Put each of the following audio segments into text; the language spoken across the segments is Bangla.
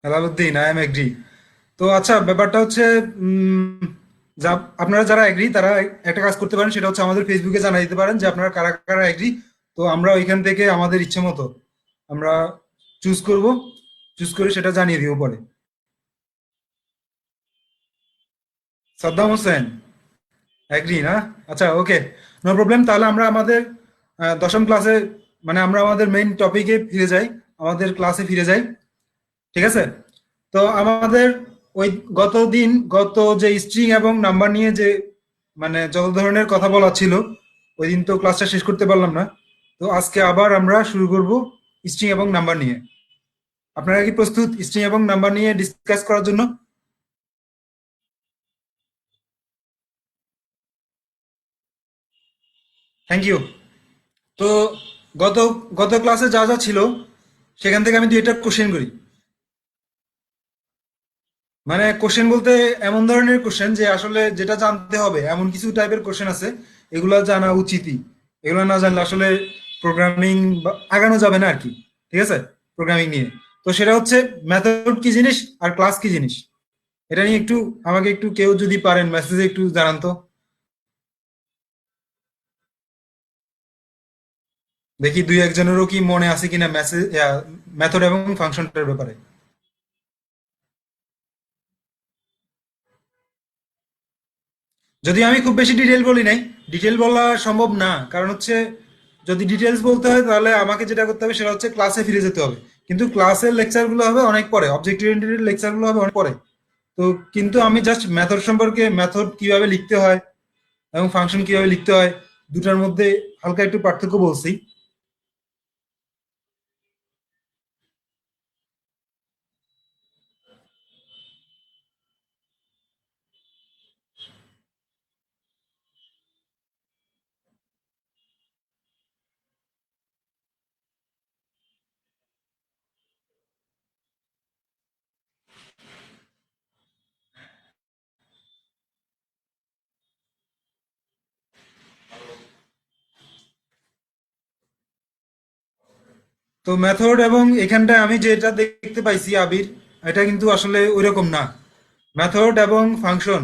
Helaluddin, I am agri. তো আচ্ছা, ব্যাপারটা হচ্ছে উম, যা আপনারা যারা এগ্রি তারা একটা কাজ করতে পারেন, সেটা হচ্ছে আমাদের ফেসবুকে জানিয়ে দিতে পারেন যে আপনারা কারা কারা এগ্রি। তো আমরা ওইখান থেকে আমাদের ইচ্ছে মতো আমরা চুজ করব, চুজ করে সেটা জানিয়ে দিব পরে। সাদ্দাম হোসেন এগ্রি না? আচ্ছা, ওকে, নো প্রবলেম। তাহলে আমরা আমাদের দশম ক্লাসে, মানে আমরা আমাদের মেইন টপিকে ফিরে যাই, আমাদের ক্লাসে ফিরে যাই। ঠিক আছে? তো আমাদের ওই গত যে স্ট্রিং এবং নাম্বার নিয়ে যে মানে যত ধরনের কথা বলা ছিল, ওই দিন তো ক্লাসটা শেষ করতে পারলাম না। তো আজকে আবার আমরা শুরু করব স্ট্রিং এবং নাম্বার নিয়ে। আপনারা কি প্রস্তুত স্ট্রিং এবং নাম্বার নিয়ে ডিসকাস করার জন্য? Thank you. তো গত গত ক্লাসে যা যা ছিল সেখান থেকে আমি দুইটা কোশ্চেন করি। মানে কোশ্চেন বলতে এমন ধরনের কোশ্চেন যে আসলে যেটা জানতে হবে এমন কিছু টাইপের কোশ্চেন আছে, এগুলা জানা উচিতই। এগুলো না জানলে আসলে প্রোগ্রামিং আগানো যাবে না আর কি। ঠিক আছে? প্রোগ্রামিং নিয়ে তো সেটা হচ্ছে মেথড কি জিনিস আর ক্লাস কি জিনিস, এটা নিয়ে একটু আমাকে একটু কেউ যদি পারেন মেসেজে একটু জানান তো। দেখি দুই একজনেরও কি মনে আছে কিনা মেসেজ, মেথড এবং ফাংশনটার ব্যাপারে। যদি আমি খুব বেশি ডিটেল বলি নাই, ডিটেল বলা সম্ভব না, কারণ হচ্ছে যদি ডিটেলস বলতে হয় তাহলে আমাকে যেটা করতে হবে সেটা হচ্ছে ক্লাসে ফিরে যেতে হবে। কিন্তু ক্লাসের লেকচারগুলো হবে অনেক পরে, অবজেক্ট ওরিয়েন্টেড লেকচারগুলো হবে অনেক পরে। তো কিন্তু আমি জাস্ট মেথড সম্পর্কে, মেথড কিভাবে লিখতে হয় এবং ফাংশন কিভাবে লিখতে হয়, দুটার মধ্যে হালকা একটু পার্থক্য বলছি। তো মেথড এবং এখানটায় আমি যেটা দেখতে পাইছি আবির, এটা কিন্তু আসলে ওইরকম না। মেথড এবং ফাংশন,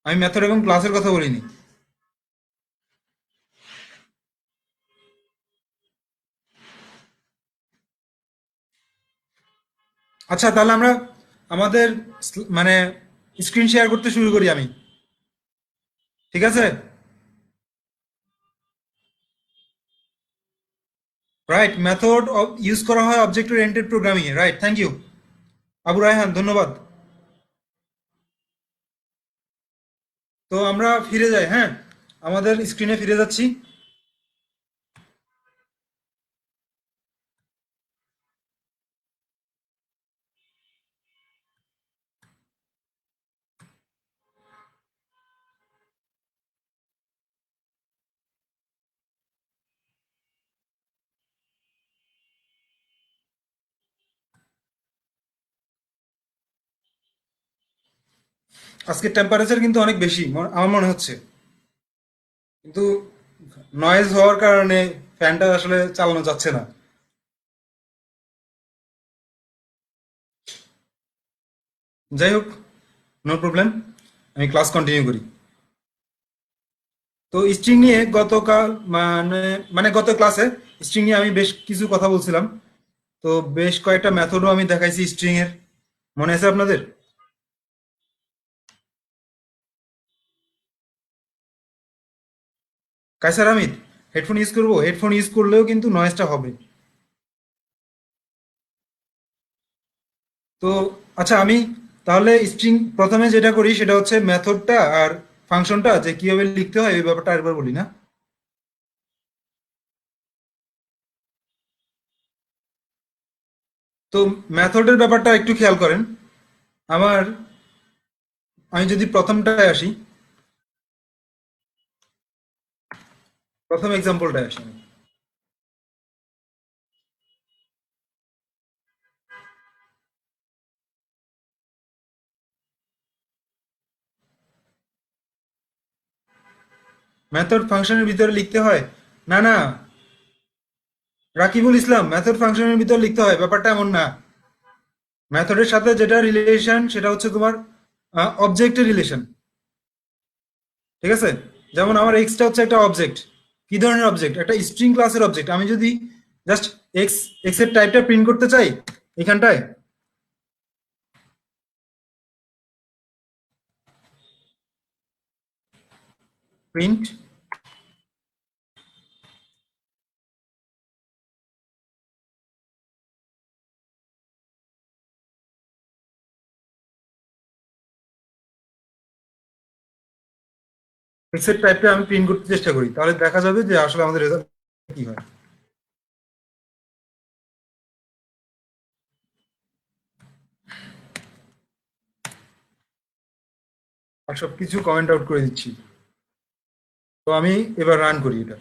আমি মেথড এবং ক্লাসের কথা বলিনি। আচ্ছা, তাহলে আমরা আমাদের মানে স্ক্রিন শেয়ার করতে শুরু করি আমি। ঠিক আছে? রাইট, মেথড ইউজ করা হয় অবজেক্ট ওরিয়েন্টেড প্রোগ্রামিং এ। Right, thank you Abu Raihan, ধন্যবাদ। তো আমরা ফিরে যাই, হ্যাঁ, আমাদের স্ক্রিনে ফিরে যাচ্ছি। আজকে টেম্পারেচার কিন্তু অনেক বেশি আমার মনে হচ্ছে, কিন্তু নয়েজ হওয়ার কারণে ফ্যানটা আসলে চালানো যাচ্ছে না। যাই হোক, নো প্রবলেম, আমি ক্লাস কন্টিনিউ করি। তো স্ট্রিং নিয়ে গতকাল মানে মানে গত ক্লাসে স্ট্রিং নিয়ে আমি বেশ কিছু কথা বলছিলাম। তো বেশ কয়েকটা মেথডও আমি দেখাইছি স্ট্রিং এর, মনে আছে আপনাদের? কাইসার হামিদ, হেডফোন ইউজ করবো? হেডফোন ইউজ করলেও কিন্তু নয়েজটা হবে। তো আচ্ছা, আমি তাহলে স্ট্রিং প্রথমে যেটা করি সেটা হচ্ছে মেথডটা আর ফাংশনটা যে কিভাবে লিখতে হয় এই ব্যাপারটা আরেকবার বলি না? তো মেথডের ব্যাপারটা একটু খেয়াল করেন। আমার, আমি যদি প্রথমটায় আসি, প্রথম এক্সাম্পলটায় আসি আমি। মেথড ফাংশনের ভিতরে লিখতে হয়? না না, রাকিবুল ইসলাম, মেথড ফাংশনের ভিতরে লিখতে হয় ব্যাপারটা এমন না। মেথডের সাথে যেটা রিলেশন সেটা হচ্ছে তোমার অবজেক্টের রিলেশন। ঠিক আছে, যেমন আমার এক্সটা হচ্ছে একটা অবজেক্ট। কি ধরনের অবজেক্ট? একটা স্ট্রিং ক্লাসের অবজেক্ট। আমি যদি জাস্ট এক্স এক্স এর টাইপটা প্রিন্ট করতে চাই এখানটায়, প্রিন্ট এক্স এর টাইপটা আমি প্রিন্ট করতে চেষ্টা করি, তাহলে দেখা যাবে যে আসলে আমাদের রেজাল্ট কি হয়। আর সবকিছু কমেন্ট আউট করে দিচ্ছি। তো আমি এবার রান করি এটা।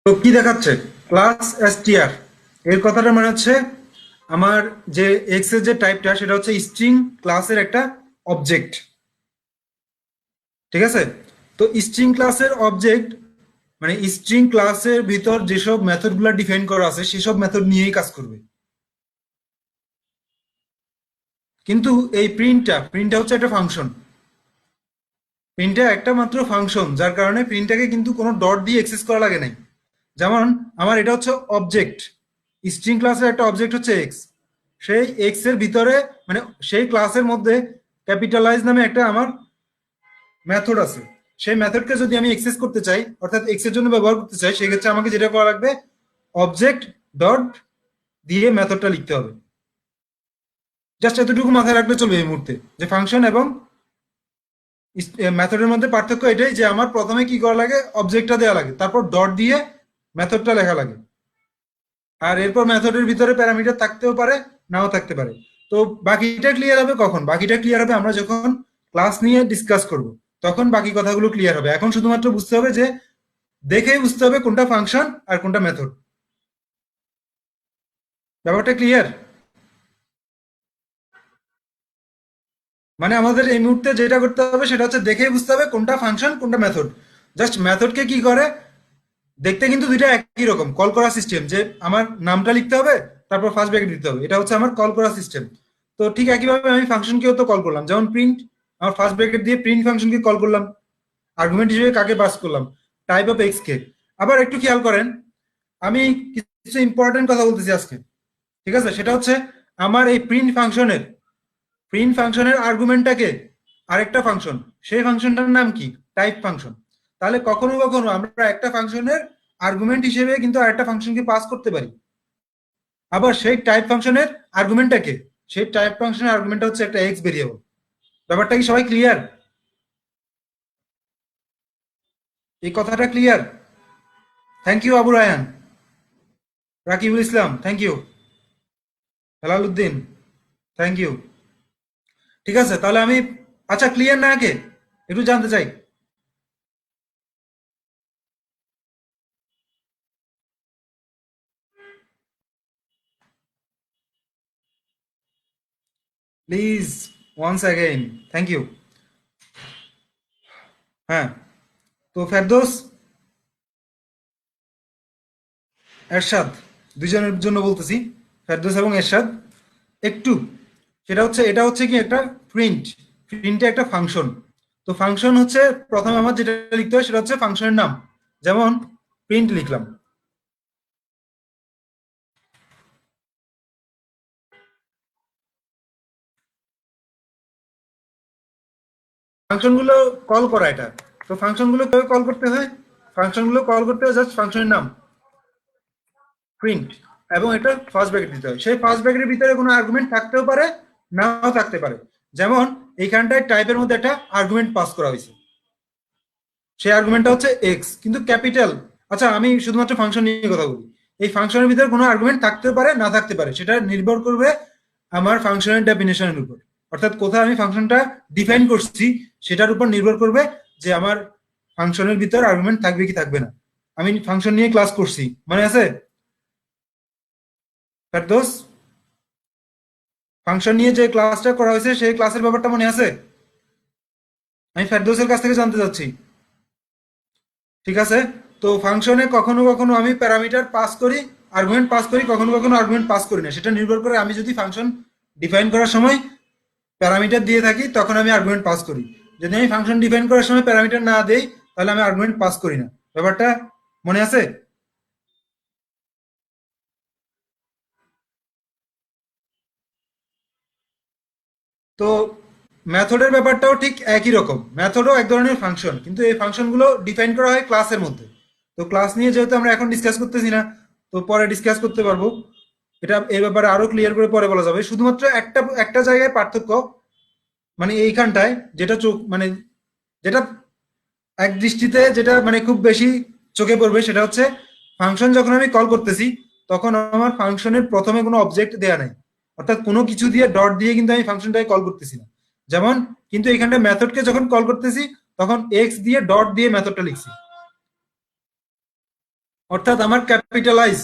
তো কি দেখাচ্ছে? ক্লাস এসটিআর, এর কথাটা মানে হচ্ছে আমার যে এক্স এর যে টাইপটা সেটা হচ্ছে স্ট্রিং ক্লাসের একটা অবজেক্ট। ঠিক আছে, তো স্ট্রিং ক্লাসের অবজেক্ট মানে স্ট্রিং ক্লাসের ভিতর যেসব মেথড গুলা ডিফাইন করা আছে সেসব মেথড নিয়েই কাজ করবে। কিন্তু এই প্রিন্টটা হচ্ছে একটা ফাংশন। প্রিন্টটা একটা মাত্র ফাংশন, যার কারণে প্রিন্টটাকে কিন্তু কোনো ডট দিয়ে অ্যাক্সেস করা লাগে নাই। যেমন আমার এটা হচ্ছে অবজেক্ট, স্ট্রিং ক্লাসের একটা অবজেক্ট হচ্ছে এক্স। সেই এক্স এর ভিতরে মানে সেই ক্লাসের মধ্যে ক্যাপিটালাইজ নামে একটা আমার মেথড আছে। সেই মেথডকে যদি আমি অ্যাক্সেস করতে চাই, অর্থাৎ এক্স এর জন্য ব্যবহার করতে চাই, সেক্ষেত্রে আমাকে যেটা করা লাগবে, অবজেক্ট ডট দিয়ে মেথডটা লিখতে হবে। জাস্ট এতটুকু মাথায় রাখলে চলবে এই মুহূর্তে, যে ফাংশন এবং মেথডের মধ্যে পার্থক্য এটাই যে আমার প্রথমে কি করা লাগে, অবজেক্টটা দেওয়া লাগে, তারপর ডট দিয়ে মেথডটা লেখা লাগে। আর এরপর মেথডের ভিতরে প্যারামিটার থাকতেও পারে, নাও থাকতে পারে। তো বাকিটা ক্লিয়ার হবে কখন? বাকিটা ক্লিয়ার হবে আমরা যখন ক্লাস নিয়ে ডিসকাস করব, তখন বাকি কথাগুলো ক্লিয়ার হবে। এখন শুধুমাত্র বুঝতে হবে যে দেখেই বুঝতে হবে কোনটা ফাংশন আর কোনটা মেথড। ব্যাপারটা ক্লিয়ার? মানে আমাদের এই মুহূর্তে যেটা করতে হবে সেটা হচ্ছে দেখেই বুঝতে হবে কোনটা ফাংশন কোনটা মেথড। জাস্ট মেথডকে কি করে, দেখতে কিন্তু দুইটা একই রকম, কল করা সিস্টেম, যে আমার নামটা লিখতে হবে তারপর ফার্স্ট ব্র্যাকেট দিতে হবে, এটা হচ্ছে আমার কল করা সিস্টেম। তো ঠিক একইভাবে আমি ফাংশনকেও তো কল করলাম, যেমন প্রিন্ট, আমার ফার্স্ট ব্র্যাকেট দিয়ে প্রিন্ট ফাংশনকে কল করলাম, আর্গুমেন্ট হিসেবে কাকে পাস করলাম, টাইপ অফ এক্স কে। আবার একটু খেয়াল করেন, আমি কিছু ইম্পর্টেন্ট কথা বলতেছি আজকে। ঠিক আছে, সেটা হচ্ছে আমার এই প্রিন্ট ফাংশনের আর্গুমেন্টটাকে আরেকটা ফাংশন, সেই ফাংশনটার নাম কি? Type function. তাহলে কখনো কখনো আমরা একটা ফাংশনের আর্গুমেন্ট হিসেবে কিন্তু আরেকটা ফাংশনকে পাস করতে পারি। আবার সেই টাইপ ফাংশনের আর্গুমেন্টটাকে, সেই টাইপ ফাংশনের আর্গুমেন্টটা হচ্ছে একটা এক্স ভেরিয়েবল। ব্যাপারটা কি সবাই ক্লিয়ার? এই কথাটা clear? Thank you Abu Rayan, Rakibul Islam thank you, Helal Uddin thank you. ঠিক আছে, তাহলে আমি, আচ্ছা ক্লিয়ার না আগে একটু জানতে চাই। Please once again, thank you. হ্যাঁ, তো ফেরদৌস, এরশাদ, দুইজনের জন্য বলতেছি, ফেরদৌস এবং এরশাদ, একটু, সেটা হচ্ছে এটা হচ্ছে কি একটা প্রিন্টে একটা ফাংশন। তো ফাংশন হচ্ছে প্রথমে আমার যেটা লিখতে হয় সেটা হচ্ছে ফাংশনের নাম। যেমন প্রিন্ট লিখলাম, ফাংশনগুলো কল করা এটা। তো ফাংশনগুলো কিভাবে কল করতে হয়? ফাংশনগুলো কল করতে হয় জাস্ট ফাংশনের নাম প্রিন্ট, এবং এটা ফার্স্ট ব্র্যাকেট দিতে হয়। সেই ফার্স্ট ব্র্যাকেটের ভিতরে কোনো আর্গুমেন্ট থাকতেও পারে, নাও থাকতে পারে। যেমন এইখানটায় টাইপের মধ্যে একটা আর্গুমেন্ট পাস করা হয়েছে, সেই আর্গুমেন্টটা হচ্ছে এক্স, কিন্তু ক্যাপিটাল। আচ্ছা আমি শুধুমাত্র ফাংশন নিয়ে কথা বলি। এই ফাংশনের ভিতরে কোনো আর্গুমেন্ট থাকতে পারে, না থাকতে পারে, সেটা নির্ভর করবে আমার ফাংশনের ডেফিনেশনের উপর। অর্থাৎ কোথায় আমি ফাংশনটা ডিফাইন করছি সেটার উপর নির্ভর করবে যে আমার ফাংশনের ভিতর আর্গুমেন্ট থাকবে কি থাকবে না। আমি ফাংশন নিয়ে ক্লাস করছি, মনে আছে ফেরদৌস? ফাংশন নিয়ে যে ক্লাসটা করা হয়েছে সেই ক্লাসের ব্যাপারটা মনে আছে? আমি ফেরদৌসের কাছ থেকে জানতে চাচ্ছি। ঠিক আছে, তো ফাংশনে কখনো কখনো আমি প্যারামিটার পাস করি, আর্গুমেন্ট পাস করি, কখনো কখনো আর্গুমেন্ট পাস করি না। সেটা নির্ভর করে আমি যদি ফাংশন ডিফাইন করার সময় প্যারামিটার দিয়ে থাকি তখন আমি আর্গুমেন্ট পাস করি। যদি আমি ফাংশন ডিফাইন করার সময় প্যারামিটার না দেই তাহলে আমি আর্গুমেন্ট পাস করি না। ব্যাপারটা মনে আছে? তো মেথডের ব্যাপারটাও ঠিক একই রকম। মেথডও এক ধরনের ফাংশন, কিন্তু এই ফাংশনগুলো ডিফাইন করা হয় ক্লাসের মধ্যে। তো ক্লাস নিয়ে যেহেতু আমরা এখন ডিসকাস করতেছি না, তো পরে ডিসকাস করতে পারবো। এটা এই ব্যাপারে আরো ক্লিয়ার করে পরে বলা যাবে। শুধুমাত্র একটা একটা জায়গায় পার্থক্য, মানে এইখানটায় যেটা চোখ মানে যেটা এক দৃষ্টিতে যেটা মানে খুব বেশি চোখে পড়বে সেটা হচ্ছে ফাংশন যখন আমি কল করতেছি তখন আমার ফাংশনের প্রথমে কোনো অবজেক্ট দেয়া নাই, অর্থাৎ কোনো কিছু দিয়ে ডট দিয়ে কিন্তু আমি ফাংশনটাকে কল করতেছি না। যেমন কিন্তু এখানটা মেথডকে যখন কল করতেছি তখন এক্স দিয়ে ডট দিয়ে মেথডটা লিখছি, অর্থাৎ আমার ক্যাপিটালাইজ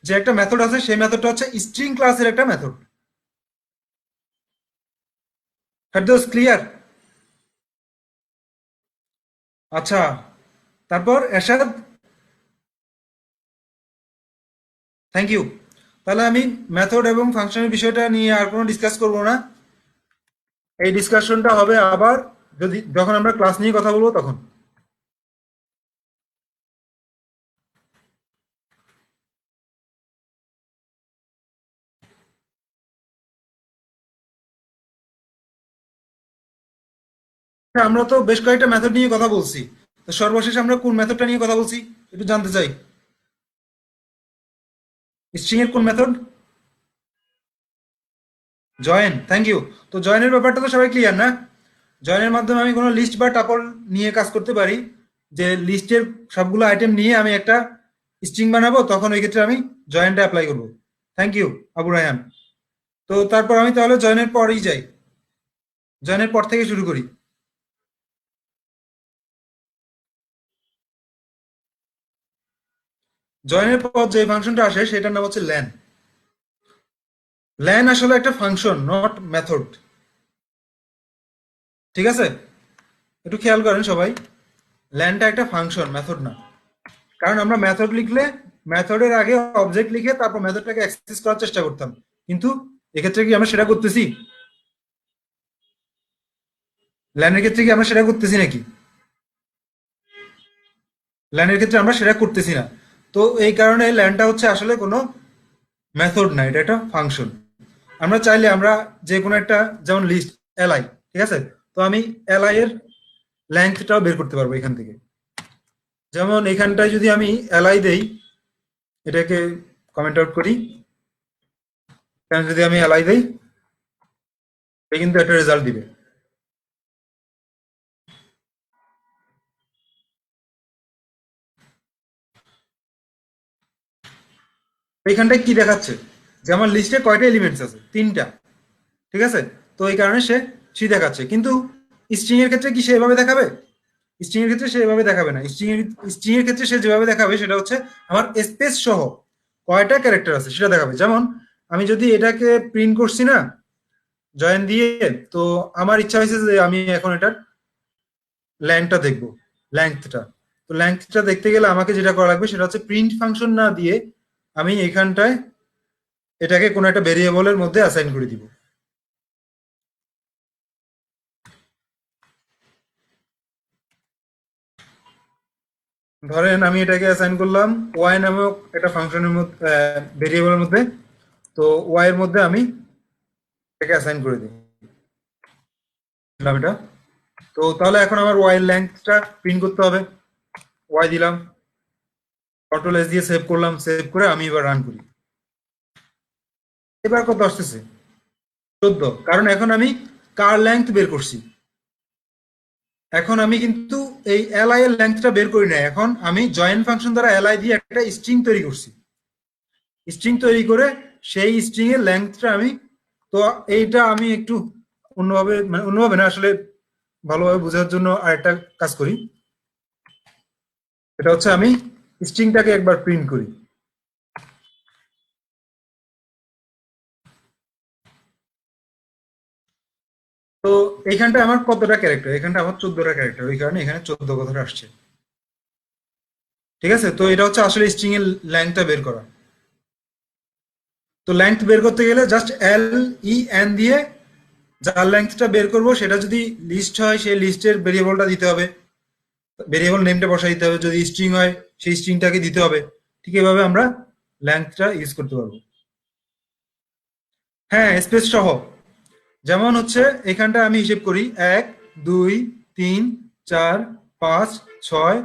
যে একটা মেথড আছে সেই মেথডটা হচ্ছে স্ট্রিং ক্লাসের একটা মেথড। ফেরদৌস ক্লিয়ার? আচ্ছা, তারপর এরশাদ, থ্যাংক ইউ। তাহলে আমি মেথড এবং ফাংশনের বিষয়টা নিয়ে আর কোনো ডিসকাস করব না। এই ডিসকাশনটা হবে আবার যদি যখন আমরা ক্লাস নিয়ে কথা বলবো তখন। হ্যাঁ, আমরা তো বেশ কয়েকটা মেথড নিয়ে কথা বলছি, তো সর্বশেষ আমরা কোন মেথডটা নিয়ে কথা বলছি একটু জানতে চাই। স্ট্রিং এর কোন মেথড? Join, thank you. তো জয়েনের ব্যাপারটা তো সবাই ক্লিয়ার না? জয়েনের মাধ্যমে আমি কোনো লিস্ট বা টাপল নিয়ে কাজ করতে পারি, যে লিস্টের সবগুলো আইটেম নিয়ে আমি একটা স্ট্রিং বানাবো, তখন ওই ক্ষেত্রে আমি জয়েনটা অ্যাপ্লাই করব। Thank you Abu Raihan. তো তারপর আমি তাহলে জয়েনের পরেই যাই, জয়েনের পর থেকে শুরু করি। জয়েনের পর যে ফাংশনটা আসে সেটার নাম হচ্ছে ল্যান। ল্যান আসলে একটা ফাংশন, নট মেথড। ঠিক আছে, একটু খেয়াল করেন সবাই, ল্যানটা একটা ফাংশন, মেথড না। কারণ আমরা মেথড লিখলে মেথডের আগে অবজেক্ট লিখে তারপর মেথডটাকে অ্যাক্সেস করার চেষ্টা করতাম, কিন্তু এক্ষেত্রে কি আমরা সেটা করতেছি? ল্যানের ক্ষেত্রে কি আমরা সেটা করতেছি নাকি? ল্যানের ক্ষেত্রে আমরা সেটা করতেছি না। তো এই কারণে ল্যানটা হচ্ছে আসলে কোনো মেথড না, এটা একটা ফাংশন। আমরা চাইলে আমরা যে কোনো একটা, যেমন লিস্ট এলআই, ঠিক আছে, তো আমি এলআই এর লেন্থটাও বের করতে পারবো এখান থেকে। যেমন এখানটায় যদি আমি এলআই দেই, এটাকে কমেন্ট আউট করি, এখানে যদি আমি এলআই দেই এটা কিন্তু একটা রেজাল্ট দিবে। এইখানটায় কি দেখাচ্ছে যে আমার লিস্টে কয়টা এলিমেন্টস আছে? তিনটা, ঠিক আছে। তো এই কারণে সে থ্রি দেখাচ্ছে, কিন্তু স্ট্রিং এর ক্ষেত্রে কি সে এভাবে দেখাবে? স্ট্রিং এর ক্ষেত্রে সে এভাবে দেখাবে না। স্ট্রিং এর ক্ষেত্রে সে যেভাবে দেখাবে সেটা হচ্ছে আমার স্পেস সহ কয়টা ক্যারেক্টার আছে সেটা দেখাবে। যেমন আমি যদি এটাকে প্রিন্ট করছি না জয়েন দিয়ে, তো আমার ইচ্ছা হয়েছে যে আমি এখন এটার ল্যাংথটা দেখবো, ল্যাংথটা। তো ল্যাংথটা দেখতে গেলে আমাকে যেটা করা লাগবে সেটা হচ্ছে প্রিন্ট ফাংশন না দিয়ে আমি এখানটায় এটাকে কোনো একটা ভেরিয়েবলের মধ্যে অ্যাসাইন করে দিব। ধরেন আমি এটাকে অ্যাসাইন করলাম ওয়াই নামক একটা ফাংশনের মধ্যে, ভেরিয়েবলের মধ্যে। তো ওয়াই এর মধ্যে আমি এটাকে অ্যাসাইন করে দিই এটা। তো তাহলে এখন আমার ওয়াই এর লেন্থটা প্রিন্ট করতে হবে। ওয়াই দিলাম, কন্ট্রোল এস দিয়ে সেভ করলাম, সেভ করে আমি এবার রান করি। এবার কত আসতেছে? 14, কারণ এখন আমি কার লেন্থ বের করছি। এখন আমি কিন্তু এই এলআই এর লেন্থটা বের করি না, এখন আমি জয়েন ফাংশন দ্বারা এলআই দিয়ে একটা স্ট্রিং তৈরি করছি। স্ট্রিং তৈরি করে সেই স্ট্রিং এর লেন্থটা আমি, তো এইটা আমি একটু অন্যভাবে, মানে অন্যভাবে না আসলে, ভালোভাবে বোঝার জন্য আরেকটা কাজ করি। এটা হচ্ছে আমি স্ট্রিংটাকে একবার প্রিন্ট করি। তো এইখানটা আমার কতটা ক্যারেক্টার, এখানটা আমার 14টা ক্যারেক্টার, ওই কারণে এখানে 14 কথাটা আসছে। ঠিক আছে, তো এটা হচ্ছে আসলে স্ট্রিং এর লেন্থটা বের করা। তো লেন্থ বের করতে গেলে জাস্ট এল ই এন দিয়ে যার লেন্থটা বের করব সেটা যদি লিস্ট হয় সেই লিস্টের ভেরিয়েবলটা দিতে হবে, ভেরিয়েবল নেমটা বসাই দিতে হবে, যদি স্ট্রিং হয় সেই স্ট্রিংটাকে দিতে হবে। ঠিক এভাবে আমরা লেন্থটা ইউজ করতে পারবো। হ্যাঁ, স্পেস সহ। যেমন হচ্ছে এখানটা আমি হিসেব করি 1 2 3 4 5 6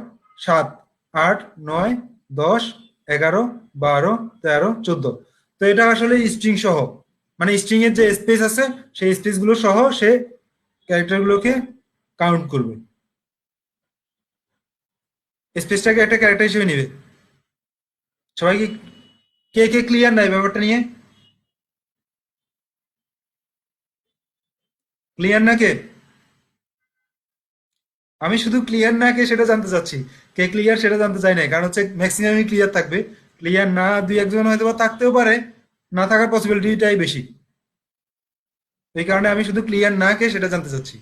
7 8 9 10 11 12 13 14। তো এটা আসলে স্ট্রিং সহ, মানে স্ট্রিং এর যে স্পেস আছে সেই স্পেস গুলো সহ সে ক্যারেক্টার গুলোকে কাউন্ট করবে, স্পেসটাকে একটা ক্যারেক্টার হিসেবে নিবে। সবাই কি, কে কে ক্লিয়ার নাই ব্যাপারটা নিয়ে? ক্লিয়ার না কে? আমি শুধু ক্লিয়ার না কে সেটা জানতে চাচ্ছি, কে ক্লিয়ার সেটা জানতে চাই না, কারণ হচ্ছে ম্যাক্সিমামই ক্লিয়ার থাকবে। ক্লিয়ার না দুই একজন হয়তো বা থাকতেও পারে, না থাকার পসিবিলিটিটাই বেশি। এই কারণে আমি শুধু ক্লিয়ার না কে সেটা জানতে চাচ্ছি।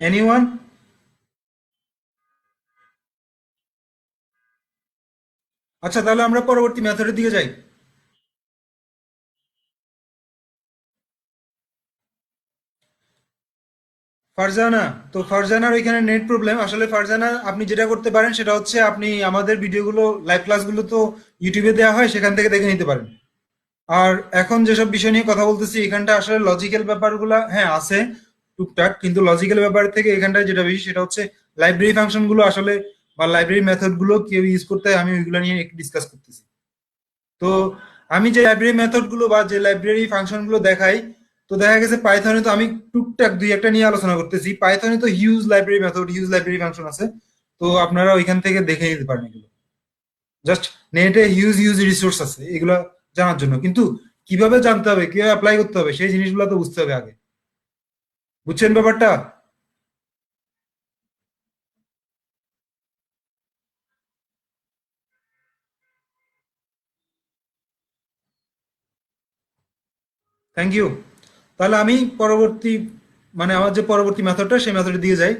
এনিওয়ান? আচ্ছা, তাহলে আমরা পরবর্তী মেথডের দিকে যাই। ফারজানা, তো ফারজানার ওইখানে নেট প্রবলেম। আসলে ফারজানা, আপনি যেটা করতে পারেন সেটা হচ্ছে আপনি আমাদের ভিডিওগুলো, লাইভ ক্লাসগুলো তো ইউটিউবে দেওয়া হয়, সেখান থেকে দেখে নিতে পারেন। আর এখন যেসব বিষয় নিয়ে কথা বলতেছি এখানটা আসলে লজিক্যাল ব্যাপারগুলা হ্যাঁ আছে টুকটাক, কিন্তু লজিক্যাল ব্যাপার থেকে এখানটায় যেটা বেশি সেটা হচ্ছে লাইব্রেরি ফাংশন গুলো আসলে, বা লাইব্রেরি মেথড গুলো কেউ ইউজ করতে হয়, আমি ওইগুলো নিয়ে একটু ডিসকাস করতেছি। তো আমি যে লাইব্রেরি মেথড গুলো বা যে লাইব্রেরি ফাংশন গুলো দেখাই, তো দেখা গেছে পাইথনে তো আমি টুকটাক দুই একটা নিয়ে আলোচনা করতেছি, পাইথনে তো huge library method, huge library function আছে। তো আপনারা ওইখান থেকে দেখে নিতে পারেন এগুলো। জাস্ট নেটে হিউজ হিউজ রিসোর্স আছে এগুলো জানার জন্য, কিন্তু কিভাবে জানতে হবে, কিভাবে অ্যাপ্লাই করতে হবে সেই জিনিসগুলো তো বুঝতে হবে আগে। বুঝছেন ব্যাপারটা? Thank you. তাহলে আমি পরবর্তী, মানে আমার যে পরবর্তী মেথডটা সেই মেথডের দিকে যাই।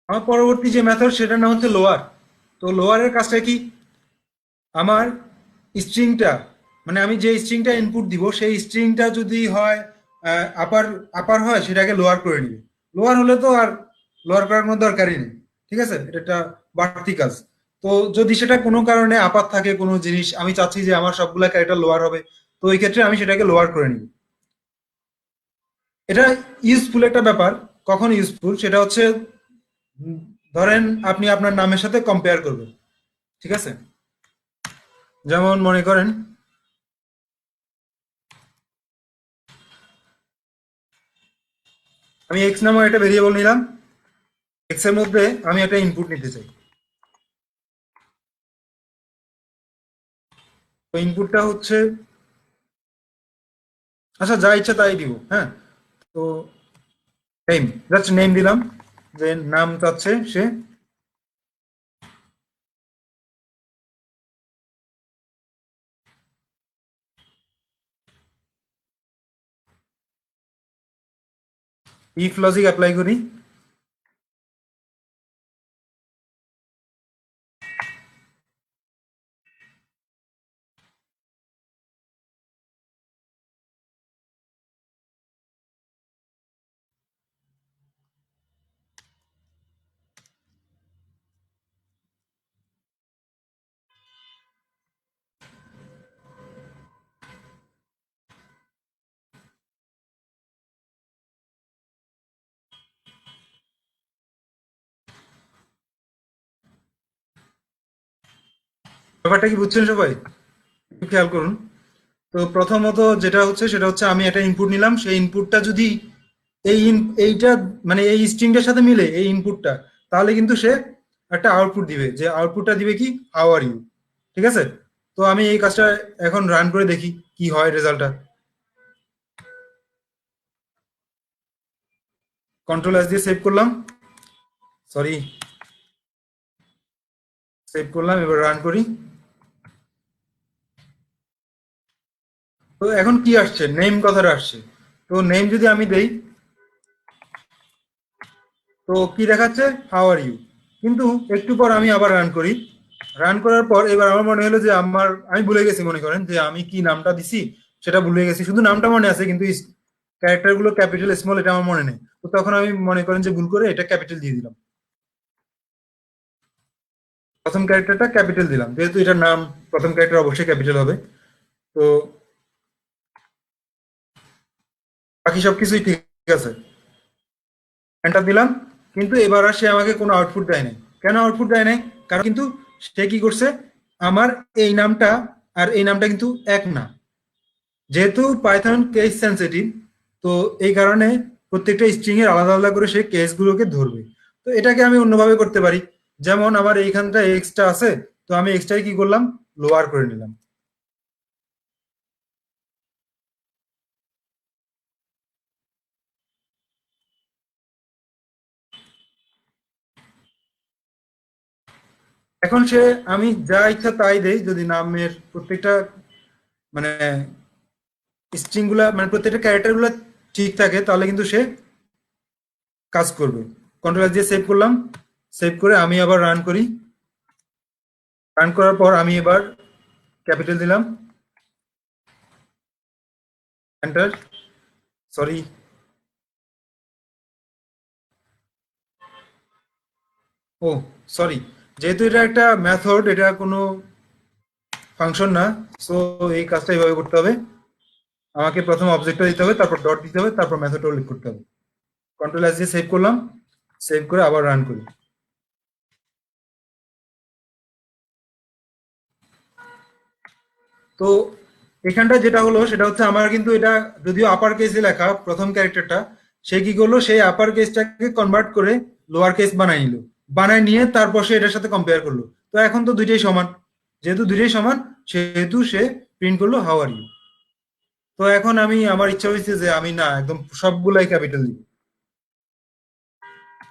আমার পরবর্তী যে মেথড সেটার নাম হচ্ছে লোয়ার। তো লোয়ারের কাজটা কি, আমার স্ট্রিংটা, মানে আমি যে স্ট্রিংটা ইনপুট দিব সেই স্ট্রিংটা যদি হয় আপার, আপার হয় সেটাকে লোয়ার করে নিবে। লোয়ার হলে তো আর লোয়ার করার কোনো দরকারই নেই। ঠিক আছে, এটা একটা বাড়তি কাজ। তো যদি সেটা কোনো কারণে আপার থাকে কোনো জিনিস, আমি চাচ্ছি যে আমার সবগুলা ক্যারেক্টার লোয়ার হবে, তো ওই ক্ষেত্রে আমি সেটাকে লোয়ার করে নিব। এটা ইউজফুল একটা ব্যাপার। কখন ইউজফুল সেটা হচ্ছে, উম, ধরেন আপনি আপনার নামের সাথে কম্পেয়ার করবেন। ঠিক আছে, যেমন মনে করেন আমি এক্স নামক একটা ভেরিয়েবল নিলাম, এক্স এর মধ্যে আমি একটা ইনপুট নিতে চাই। তো ইনপুটটা হচ্ছে, আচ্ছা যা ইচ্ছা তাই দিব, হ্যাঁ। তো নেম, জাস্ট নেম দিলাম, যে নাম চাচ্ছে সে। ইফ লজিক অ্যাপ্লাই করি। ব্যাপারটা কি বুঝছেন সবাই? একটু খেয়াল করুন। তো প্রথমত যেটা হচ্ছে সেটা হচ্ছে আমি একটা ইনপুট নিলাম, সেই ইনপুটটা যদি এইটা মানে এই স্ট্রিংটার সাথে মিলে এই ইনপুটটা, তাহলে কিন্তু সে একটা আউটপুট দিবে, যে আউটপুটটা দিবে কি হাউ আর ইউ। ঠিক আছে, তো আমি এই কাজটা এখন রান করে দেখি কি হয় রেজাল্টটা। কন্ট্রোল এস দিয়ে সেভ করলাম, সরি, সেভ করলাম, এবার রান করি। তো এখন কি আসছে, নেম কথাটা আসছে। তো নেম যদি আমি দেই, তো কি দেখাচ্ছে হাউ আর ইউ। কিন্তু একটু পর আমি আবার রান করি, রান করার পর এবার আমার মনে হলো যে আমি ভুলে গেছি, মনে করেন যে আমি কি নামটা দিছি সেটা ভুলে গেছি, শুধু নামটা মনে আছে কিন্তু ক্যারেক্টার গুলো ক্যাপিটাল স্মল এটা আমার মনে নেই। তো তখন আমি মনে করেন যে ভুল করে এটা ক্যাপিটাল দিয়ে দিলাম, প্রথম ক্যারেক্টারটা ক্যাপিটাল দিলাম, যেহেতু এটার নাম প্রথম ক্যারেক্টার অবশ্যই ক্যাপিটাল হবে। তো বাকি সবকিছুই ঠিক আছে, এন্টার দিলাম। কিন্তু এবার আর সে আমাকে কোনো আউটপুট দেয় নাই। কেন আউটপুট দেয় নাই? কারণ কিন্তু সে কি করছে, আমার এই নামটা আর এই নামটা কিন্তু এক না। যেহেতু পাইথন কেস সেন্সিটিভ, তো এই কারণে প্রত্যেকটা স্ট্রিং এর আলাদা আলাদা করে সে কেস গুলোকে ধরবে। তো এটাকে আমি অন্যভাবে করতে পারি, যেমন আমার এইখানটা এক্সটা আছে, তো আমি এক্সটাকে কি করলাম, লোয়ার করে নিলাম। এখন সে, আমি যা ইচ্ছা তাই দেই, যদি নামের প্রত্যেকটা মানে স্ট্রিং গুলা মানে প্রত্যেকটা ক্যারেক্টার গুলা ঠিক থাকে, তাহলে কিন্তু সে কাজ করবে। কন্ট্রোল দিয়ে সেভ করলাম, সেভ করে আমি আবার রান করি। রান করার পর আমি এবার ক্যাপিটাল দিলাম, এন্টার, সরি, ও সরি, যেহেতু এটা একটা মেথড, এটা কোনো ফাংশন না, সো এই কাজটা এইভাবে করতে হবে। আমাকে প্রথম অবজেক্টটা দিতে হবে, তারপর ডট দিতে হবে, তারপর মেথডটা উল্লেখ করতে হবে। কন্ট্রোল এস দিয়ে সেভ করলাম, সেভ করে আবার রান করি। তো এখানটা যেটা হলো সেটা হচ্ছে, আমার কিন্তু এটা যদিও আপার কেসে লেখা প্রথম ক্যারেক্টারটা, সে কি করলো, সেই আপার কেসটাকে কনভার্ট করে লোয়ার কেস বানাই নিল, বানায় নিয়ে তারপর সে এটার সাথে কম্পেয়ার করলো। তো এখন তো দুইটাই সমান, যেহেতু দুইটাই সমান সেহেতু সে প্রিন্ট করলো হাউ আর ইউ। তো এখন আমি, আমার ইচ্ছা হয়েছে যে আমি না একদম সবগুলাই ক্যাপিটাল দিব,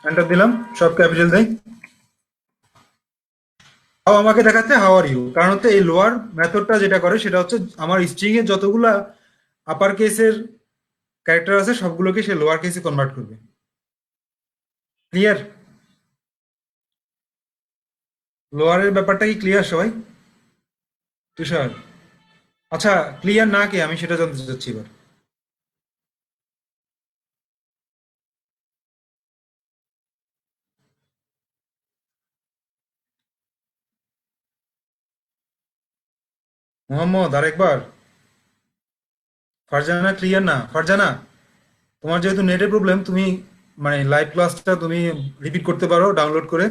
এন্টার দিলাম, সব ক্যাপিটাল দেই। তাও আমাকে দেখাচ্ছে হাউ আর ইউ, কারণ হচ্ছে এই লোয়ার মেথডটা যেটা করে সেটা হচ্ছে আমার স্ট্রিং এর যতগুলা আপার কেসের ক্যারেক্টার আছে সবগুলোকে সে লোয়ার কেসে কনভার্ট করবে। ক্লিয়ার? লোয়ারের ব্যাপারটা কি ক্লিয়ার সবাই? তুষার, আচ্ছা, ক্লিয়ার না কে, আমি সেটা জানতে চাচ্ছি এবার। মোহাম্মদ আরেকবার। ফারজানা ক্লিয়ার না? ফারজানা, তোমার যেহেতু নেটের প্রবলেম, তুমি মানে লাইভ ক্লাসটা তুমি রিপিট করতে পারো ডাউনলোড করে।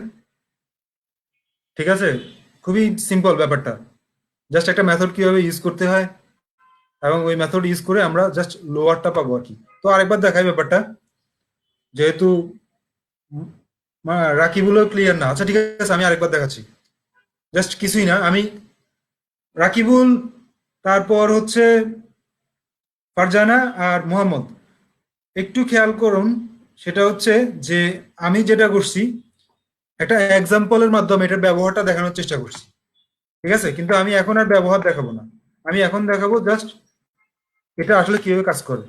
ঠিক আছে, খুবই সিম্পল ব্যাপারটা, জাস্ট একটা মেথড কিভাবে ইউজ করতে হয় এবং ওই মেথড ইউজ করে আমরা জাস্ট লোয়ারটা পাবো আর কি। তো আরেকবার দেখাই ব্যাপারটা, যেহেতু রাকিবুলও ক্লিয়ার না। আচ্ছা ঠিক আছে, আমি আরেকবার দেখাচ্ছি। জাস্ট কিছুই না, আমি রাকিবুল, তারপর হচ্ছে ফারজানা আর মোহাম্মদ, একটু খেয়াল করুন। সেটা হচ্ছে যে আমি যেটা করছি, একটা এক্সাম্পলের মাধ্যমে এটার ব্যবহারটা দেখানোর চেষ্টা করছি। ঠিক আছে, কিন্তু আমি এখন আর ব্যবহার দেখাবো না, আমি এখন দেখাবো জাস্ট এটা আসলে কিভাবে কাজ করে।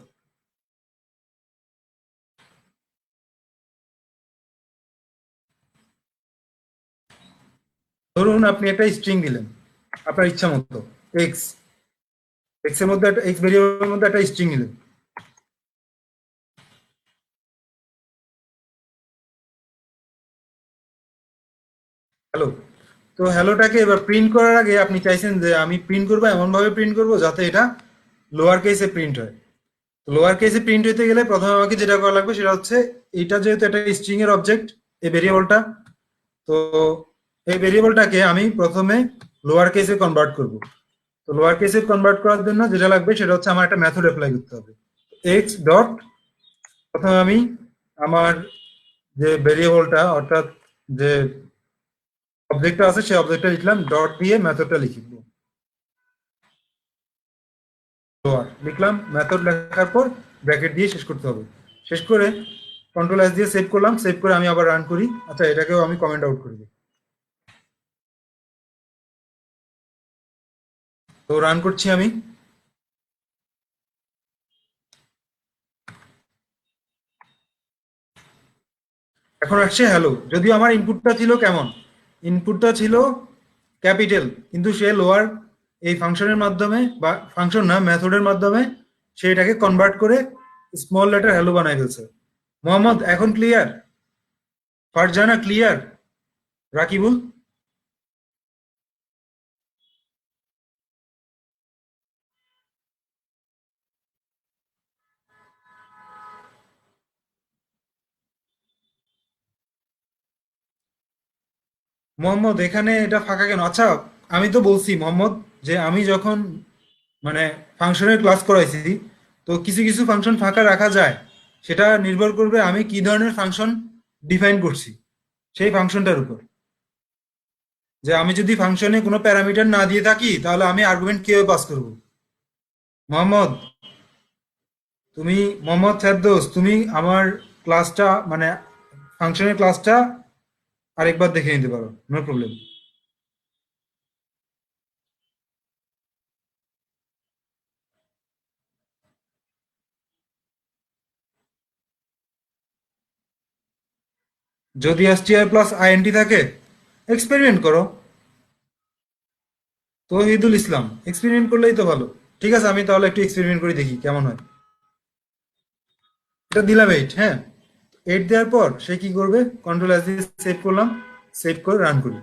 ধরুন আপনি একটা স্ট্রিং দিলেন আপনার ইচ্ছা মতো, এক্স, এক্স এর মধ্যে একটা এক্স ভেরিয়েবলের মধ্যে একটা স্ট্রিং নিলেন। হ্যালো, তো হ্যালোটাকে এবার প্রিন্ট করার আগে আপনি চাইছেন যে আমি প্রিন্ট করবো, এমন ভাবে প্রিন্ট করবো যাতে এটা লোয়ার কেসে প্রিন্ট হয়। তো লোয়ার কেসে প্রিন্ট হইতে গেলে প্রথমে আমাকে যেটা করা লাগবে সেটা হচ্ছে, এটা যেহেতু একটা স্ট্রিং এর অবজেক্ট, এই ভেরিয়েবলটা, তো এই ভেরিয়েবলটাকে আমি প্রথমে লোয়ার কেসে কনভার্ট করব। তো লোয়ার কেসে কনভার্ট করার জন্য যেটা লাগবে সেটা হচ্ছে আমার একটা মেথড অ্যাপ্লাই করতে হবে। এক্স ডট, প্রথমে আমি আমার যে ভেরিয়েবলটা অর্থাৎ যে অবজেক্টটা আছে সেই অবজেক্টটা লিখলাম, ডট দিয়ে মেথডটা লিখব। লোয়ার লিখলাম, মেথড লেখার পর ব্র্যাকেট দিয়ে শেষ করতে হবে। শেষ করে কন্ট্রোল এস দিয়ে সেভ করলাম, সেভ করে আমি আবার রান করি। আচ্ছা, এটাকেও আমি কমেন্ট আউট করি। তো রান করছি আমি। এখন আসছে হ্যালো। যদিও আমার ইনপুটটা ছিল কেমন, ইনপুটটা ছিল ক্যাপিটাল, কিন্তু সে লোয়ার এই ফাংশনের মাধ্যমে, বা ফাংশন না মেথডের মাধ্যমে সে এটাকে কনভার্ট করে স্মল লেটার হ্যালো বানাই ফেলছে। মোহাম্মদ এখন ক্লিয়ার? ফারজানা ক্লিয়ার? রাকিবুল? মোহাম্মদ এখানে এটা ফাঁকা কেন? আচ্ছা, আমি তো বলছি মোহাম্মদ যে আমি যখন মানে ফাংশনের ক্লাস করাইছি, তো কিছু কিছু ফাংশন ফাঁকা রাখা যায়। সেটা নির্ভর করবে আমি কি ধরনের ফাংশন ডিফাইন করছি সেই ফাংশনটার উপর। যে আমি যদি ফাংশনে কোনো প্যারামিটার না দিয়ে থাকি তাহলে আমি আর্গুমেন্ট কিভাবে পাস করব? মোহাম্মদ, তুমি, মোহাম্মদ ফেরদৌস, তুমি আমার ক্লাসটা মানে ফাংশনের ক্লাসটা আরেকবার দেখে নিতে পারো, নো প্রবলেম। যদি এসটিআর প্লাস আইএনটি থাকে এক্সপেরিমেন্ট করো। তৌহিদুল ইসলাম, এক্সপেরিমেন্ট করলেই তো ভালো। ঠিক আছে, আমি তাহলে একটু এক্সপেরিমেন্ট করে দেখি কেমন হয়। এটা দিলাম 8, হ্যাঁ। 8 দেওয়ার পর সে কি করবে, কন্ট্রোল এস দিয়ে সেভ করলাম, সেভ করে রান করি।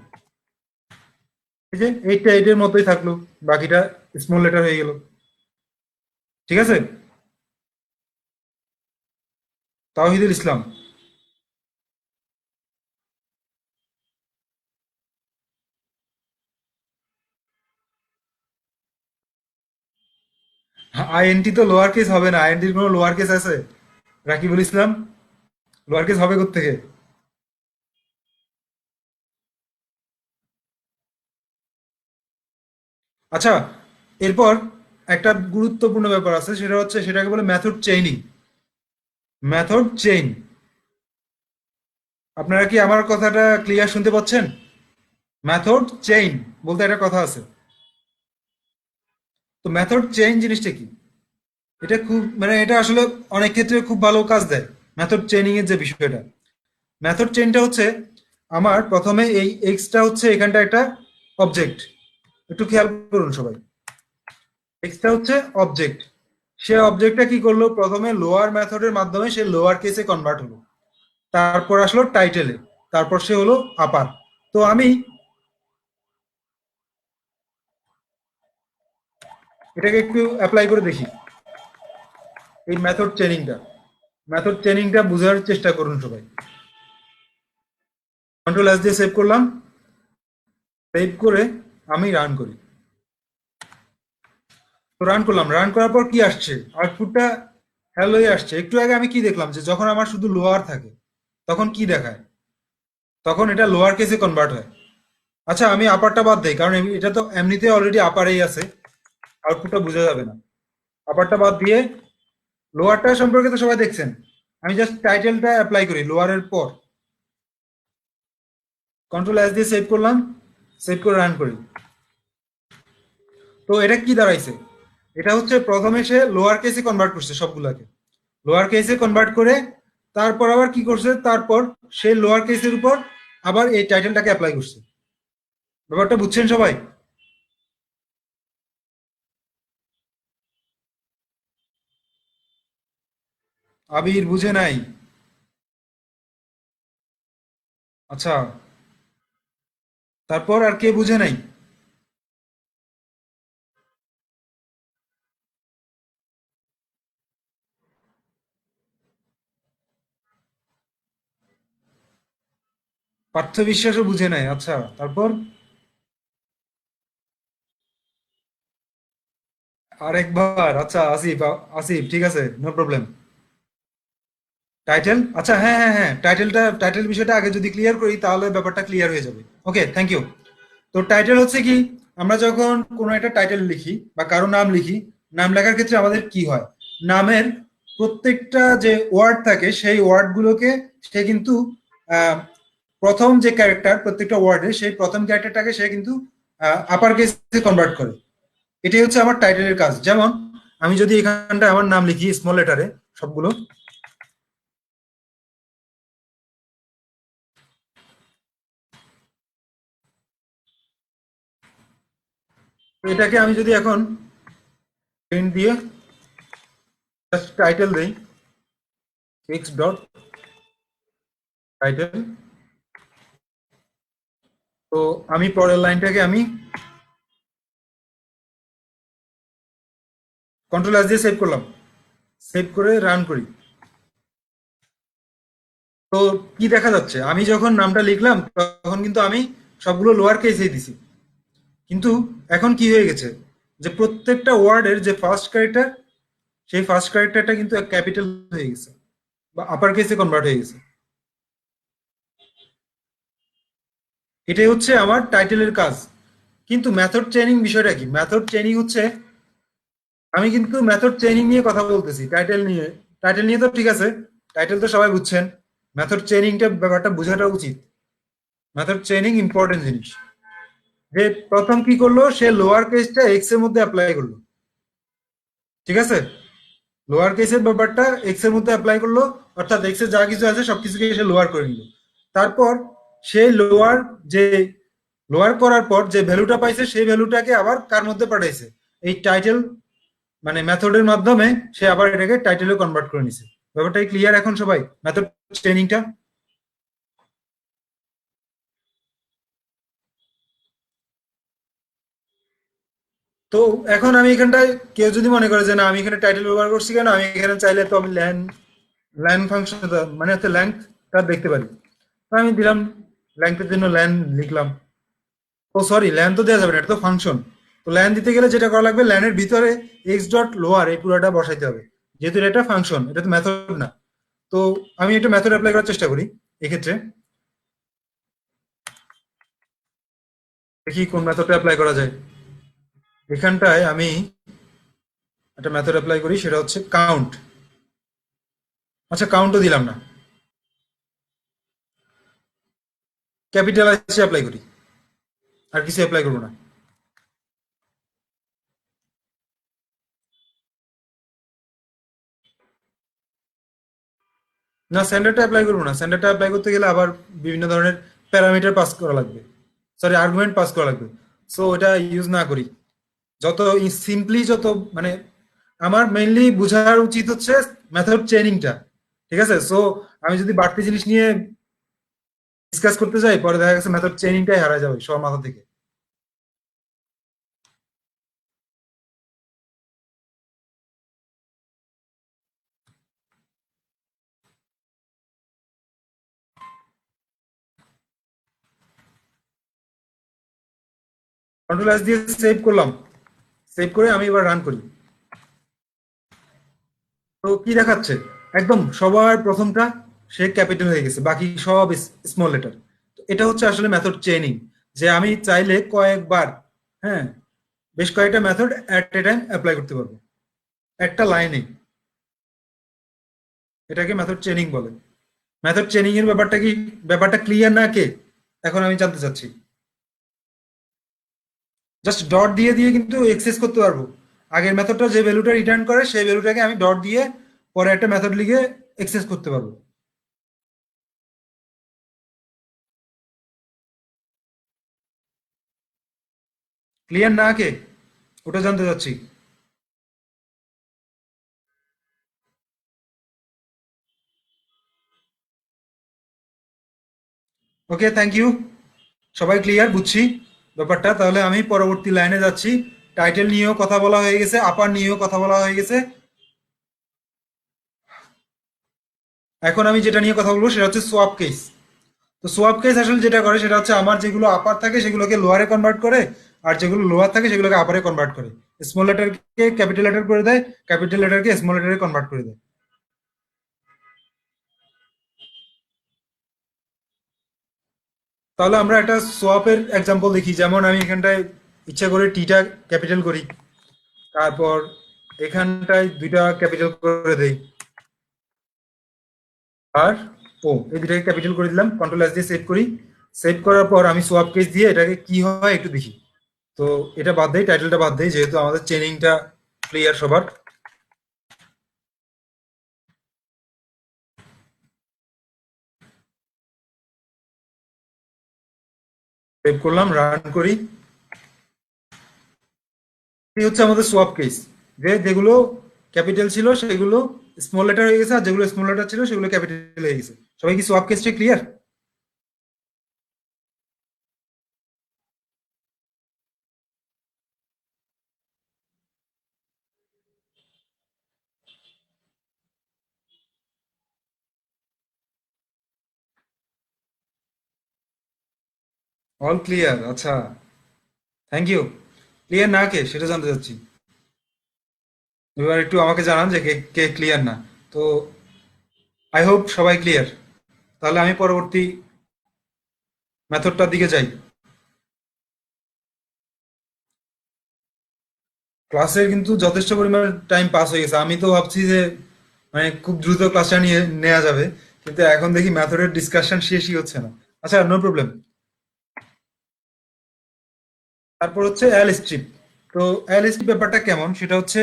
ঠিক আছে, 8টা 8 এর মতোই থাকলো, বাকিটা স্মল লেটার হয়ে গেল। ঠিক আছে। তাওহিদুল ইসলাম, আইএনটি তো লোয়ার কেস হবে না, আইএনটির কোনো লোয়ার কেস আছে? রাকিবুল ইসলাম, লোয়ার কেস হবে কোত্থেকে? আচ্ছা, এরপর একটা গুরুত্বপূর্ণ ব্যাপার আছে, সেটা হচ্ছে সেটাকে বলে মেথড চেইনিং। মেথড চেইন, আপনারা কি আমার কথাটা ক্লিয়ার শুনতে পাচ্ছেন? মেথড চেইন বলতে একটা কথা আছে। তো মেথড চেইন জিনিসটা কি? এটা খুব মানে এটা আসলে অনেক ক্ষেত্রে খুব ভালো কাজ দেয়। মেথড চেইনিং এর যে বিষয়টা, মেথড চেইনটা হচ্ছে আমার প্রথমে এই এক্সটা হচ্ছে এখানটা একটা অবজেক্ট। একটু খেয়াল করুন সবাই, এক্সটা হচ্ছে অবজেক্ট। সে অবজেক্টটা কি করলো, প্রথমে লোয়ার মেথডের মাধ্যমে সে লোয়ার কেসে কনভার্ট হলো, তারপর আসলো টাইটেলে, তারপর সে হলো আপার। তো আমি এটাকে একটু অ্যাপ্লাই করে দেখি, এই মেথড চেইনিংটা বোঝার চেষ্টা করুন সবাই। কন্ট্রোল এস দিয়ে সেভ করলাম, সেভ করে আমি রান করি। তো রান করলাম, রান করার পর কি আসছে, আউটপুটটা হ্যালোই আসছে। একটু আগে আমি কি দেখলাম, যে যখন আমার শুধু লোয়ার থাকে তখন কি দেখায়, তখন এটা লোয়ার কেসে কনভার্ট হয়। আচ্ছা, আমি আপারটা বাদ দেই, কারণ এটা তো এমনিতে অলরেডি আপারেই আছে, আউটপুটটা বোঝা যাবে না। আপারটা বাদ দিয়ে লোয়ারটা সম্পর্কে তো সবাই দেখছেন। আমি জাস্ট টাইটেলটা অ্যাপ্লাই করি লোয়ারের পর, কন্ট্রোল এস দিয়ে সেভ করলাম, সেভ করে রান করি। তো এটা কি দাঁড়াইছে, এটা হচ্ছে প্রথমে সে লোয়ার কেসে কনভার্ট করছে সবগুলাকে, লোয়ার কেসে কনভার্ট করে তারপর আবার কি করছে, তারপর সে লোয়ার কেসের উপর আবার এই টাইটেলটাকে অ্যাপ্লাই করছে। ব্যাপারটা বুঝছেন সবাই? আবির বুঝে নাই? আচ্ছা, তারপর আর কে বুঝে নাই? পার্থ বিশ্বাসও বুঝে নাই, আচ্ছা তারপর? আরেকবার, আচ্ছা আসিফ, আসিফ ঠিক আছে, নো প্রবলেম। টাইটেল, আচ্ছা হ্যাঁ হ্যাঁ হ্যাঁ, টাইটেল বিষয়টা আগে যদি ক্লিয়ার করি তাহলে ব্যাপারটা ক্লিয়ার হয়ে যাবে। ওকে, থ্যাংক ইউ। তো টাইটেল হচ্ছে কি, আমরা যখন কোনো একটা টাইটেল লিখি বা কারো নাম লিখি, নাম লেখার ক্ষেত্রে আমাদের কি হয়, নামের প্রত্যেকটা যে ওয়ার্ড থাকে সেই ওয়ার্ডগুলোকে সে কিন্তু আহ, প্রথম যে ক্যারেক্টার প্রত্যেকটা ওয়ার্ডে, সেই প্রথম ক্যারেক্টারটাকে সে কিন্তু আপার কেসে কনভার্ট করে। এটাই হচ্ছে আমার টাইটেলের কাজ। যেমন আমি যদি এখানটা আমার নাম লিখি স্মল লেটারে সবগুলো, তো এটাকে আমি যদি এখন প্রিন্ট দিয়ে জাস্ট টাইটেল দেই, এক্স ডট টাইটেল, তো আমি পরের লাইনটাকে আমি কন্ট্রোল এস দিয়ে সেভ করলাম, সেভ করে রান করি। তো কি দেখা যাচ্ছে, আমি যখন নামটা লিখলাম তখন কিন্তু আমি সবগুলো লোয়ার কেসেই দিছি, কিন্তু এখন কি হয়ে গেছে, যে প্রত্যেকটা ওয়ার্ডের যে ফার্স্ট ক্যারেক্টার, সেই ফার্স্ট ক্যারেক্টারটা কিন্তু ক্যাপিটাল হয়ে গেছে বা আপার কেসে কনভার্ট হয়ে গেছে। এটাই হচ্ছে আমার টাইটেলের কাজ। কিন্তু মেথড চেইনিং বিষয়টা কি, মেথড চেইনিং হচ্ছে, আমি কিন্তু মেথড চেইনিং নিয়ে কথা বলতেছি, টাইটেল নিয়ে। টাইটেল নিয়ে তো ঠিক আছে, টাইটেল তো সবাই বুঝছেন, মেথড চেইনিংটা ব্যাপারটা বোঝাটা উচিত। মেথড চেইনিং ইম্পর্টেন্ট জিনিস। যে প্রথম কি করলো, সে লোয়ার কেসটা এক্স এর মধ্যে অ্যাপ্লাই করলো, ঠিক আছে, লোয়ার কেসের ব্যাপারটা এক্স এর মধ্যে অ্যাপ্লাই করলো, অর্থাৎ এক্স এর যা কিছু আছে সবকিছুকে সে লোয়ার করে নিল। তারপর সেই লোয়ার, যে লোয়ার করার পর যে ভ্যালুটা পাইছে সেই ভ্যালুটাকে আবার কার মধ্যে পাঠাইছে, এই টাইটেল মানে মেথডের মাধ্যমে সে আবার এটাকে টাইটেলে কনভার্ট করে নিছে। ব্যাপারটা ক্লিয়ার এখন সবাই, মেথড ট্রেনিংটা? তো এখন আমি এখানটায়, কেউ যদি মনে করে যে না আমি এখানে টাইটেল ব্যবহার করছি কেন, আমি এখানে চাইলে তো আমি ল্যান ফাংশন মানে হচ্ছে ল্যাংথটা দেখতে পারি। তো আমি দিলাম ল্যাংথের জন্য ল্যান লিখলাম। ও সরি, ল্যান তো দেওয়া যাবে না, এটা তো ফাংশন। তো ল্যান দিতে গেলে যেটা করা লাগবে, ল্যানের ভিতরে এক্স ডট লোয়ার এই পুরোটা বসাইতে হবে, যেহেতু এটা ফাংশন, এটা তো মেথড না। তো আমি একটা মেথড অ্যাপ্লাই করার চেষ্টা করি এক্ষেত্রে, দেখি কোন মেথডটা অ্যাপ্লাই করা যায়। এখানটায় আমি একটা মেথড অ্যাপ্লাই করি, সেটা হচ্ছে কাউন্ট। আচ্ছা কাউন্টও দিলাম না, ক্যাপিটাল এসে অ্যাপ্লাই করি, আর কিছু অ্যাপ্লাই করবো না। না স্ট্যান্ডার্ডটা অ্যাপ্লাই করবো না, স্ট্যান্ডার্ডটা অ্যাপ্লাই করতে গেলে আবার বিভিন্ন ধরনের প্যারামিটার পাস করা লাগবে, সরি আর্গুমেন্ট পাস করা লাগবে। সো ওটা ইউজ না করি, যত সিম্পলি যত মানে, আমার মেইনলি বোঝার উচিত হচ্ছে মেথড চেইনিংটা, ঠিক আছে। সো আমি যদি বাড়তি জিনিস নিয়ে ডিসকাস করতে যাই, পরে দেখা গেছে মেথড চেইনিংটাই হারা যাবে সবার মাথা থেকে। কন্ট্রোল এস দিয়ে সেভ করলাম, সেভ করে আমি এবার রান করি। তো কি দেখাচ্ছে, একদম সবার প্রথমটা সে ক্যাপিটাল হয়ে গেছে, বাকি সব স্মল লেটার। এটা হচ্ছে আসলে মেথড চেইনিং, যে আমি চাইলে কয়েকবার, হ্যাঁ, বেশ কয়েকটা মেথড এট এ টাইম অ্যাপ্লাই করতে পারবো একটা লাইনে। এটাকে মেথড চেইনিং বলে। মেথড চেইনিং এর ব্যাপারটা কি, ব্যাপারটা ক্লিয়ার না কে, এখন আমি জানতে চাচ্ছি। জাস্ট ডট দিয়ে দিয়ে কিন্তু এক্সেস করতে পারবো, আগের মেথডটা যে ভ্যালুটা রিটার্ন করে সেই ভ্যালুটাকে আমি ডট দিয়ে পরে একটা মেথড লিখে এক্সেস করতে পারবো। ক্লিয়ার না কে, ওটা জানতে চাচ্ছি। ওকে, থ্যাংক ইউ। সবাই ক্লিয়ার, বুঝছি ব্যাপারটা। তাহলে আমি পরবর্তী লাইনে যাচ্ছি। টাইটেল নিয়েও কথা বলা হয়ে গেছে, আপার নিয়েও কথা বলা হয়ে গেছে। এখন আমি যেটা নিয়ে কথা বলবো সেটা হচ্ছে সোয়াপ কেস। তো সোয়াপ কেস আসলে যেটা করে সেটা হচ্ছে, আমার যেগুলো আপার থাকে সেগুলোকে লোয়ারে কনভার্ট করে, আর যেগুলো লোয়ার থাকে সেগুলোকে আপারে কনভার্ট করে, স্মল লেটারকে ক্যাপিটাল লেটার করে দেয়, ক্যাপিটাল লেটারকে স্মল লেটারে কনভার্ট করে দেয়। তাহলে আমরা একটা সোয়াপের এক্সাম্পল দেখি, যেমন আমি এখানটায় ইচ্ছা করে টিটা ক্যাপিটাল করি, তারপর এখানটায় দুইটা ক্যাপিটাল করে দেই, আর ও এই দুটাকে ক্যাপিটাল করে দিলাম, কন্ট্রোল এস দিয়ে সেভ করি। সেভ করার পর আমি সোয়াপ কেস দিয়ে এটাকে কি হয় একটু দেখি। তো এটা বাদ দেই, টাইটেলটা বাদ দেই, যেহেতু আমাদের চেনিংটা ক্লিয়ার সবার। সেভ করলাম, রান করি। এই হচ্ছে আমাদের সোয়াপ কেস, যে যেগুলো ক্যাপিটাল ছিল সেগুলো স্মল লেটার হয়ে গেছে, আর যেগুলো স্মল লেটার ছিল সেগুলো ক্যাপিটাল হয়ে গেছে। সবাই কি সোয়াপ কেসটা ক্লিয়ার? অল ক্লিয়ার, আচ্ছা, থ্যাংক ইউ। ক্লিয়ার না কে সেটা জানতে চাচ্ছি। এবার একটু আমাকে জানান যে কে কে ক্লিয়ার না। তো আই হোপ সবাই ক্লিয়ার। তাহলে আমি পরবর্তী মেথডটার দিকে যাই। ক্লাসের কিন্তু যথেষ্ট পরিমাণ টাইম পাস হয়ে গেছে, আমি তো ভাবছি যে মানে খুব দ্রুত ক্লাসটা নিয়ে নেওয়া যাবে, কিন্তু এখন দেখি মেথডের ডিসকাশন শেষই হচ্ছে না। আচ্ছা, নো প্রবলেম। তারপর হচ্ছে এল স্ট্রিপ। তো এল স্ট্রিপ ব্যাপারটা কেমন সেটা হচ্ছে,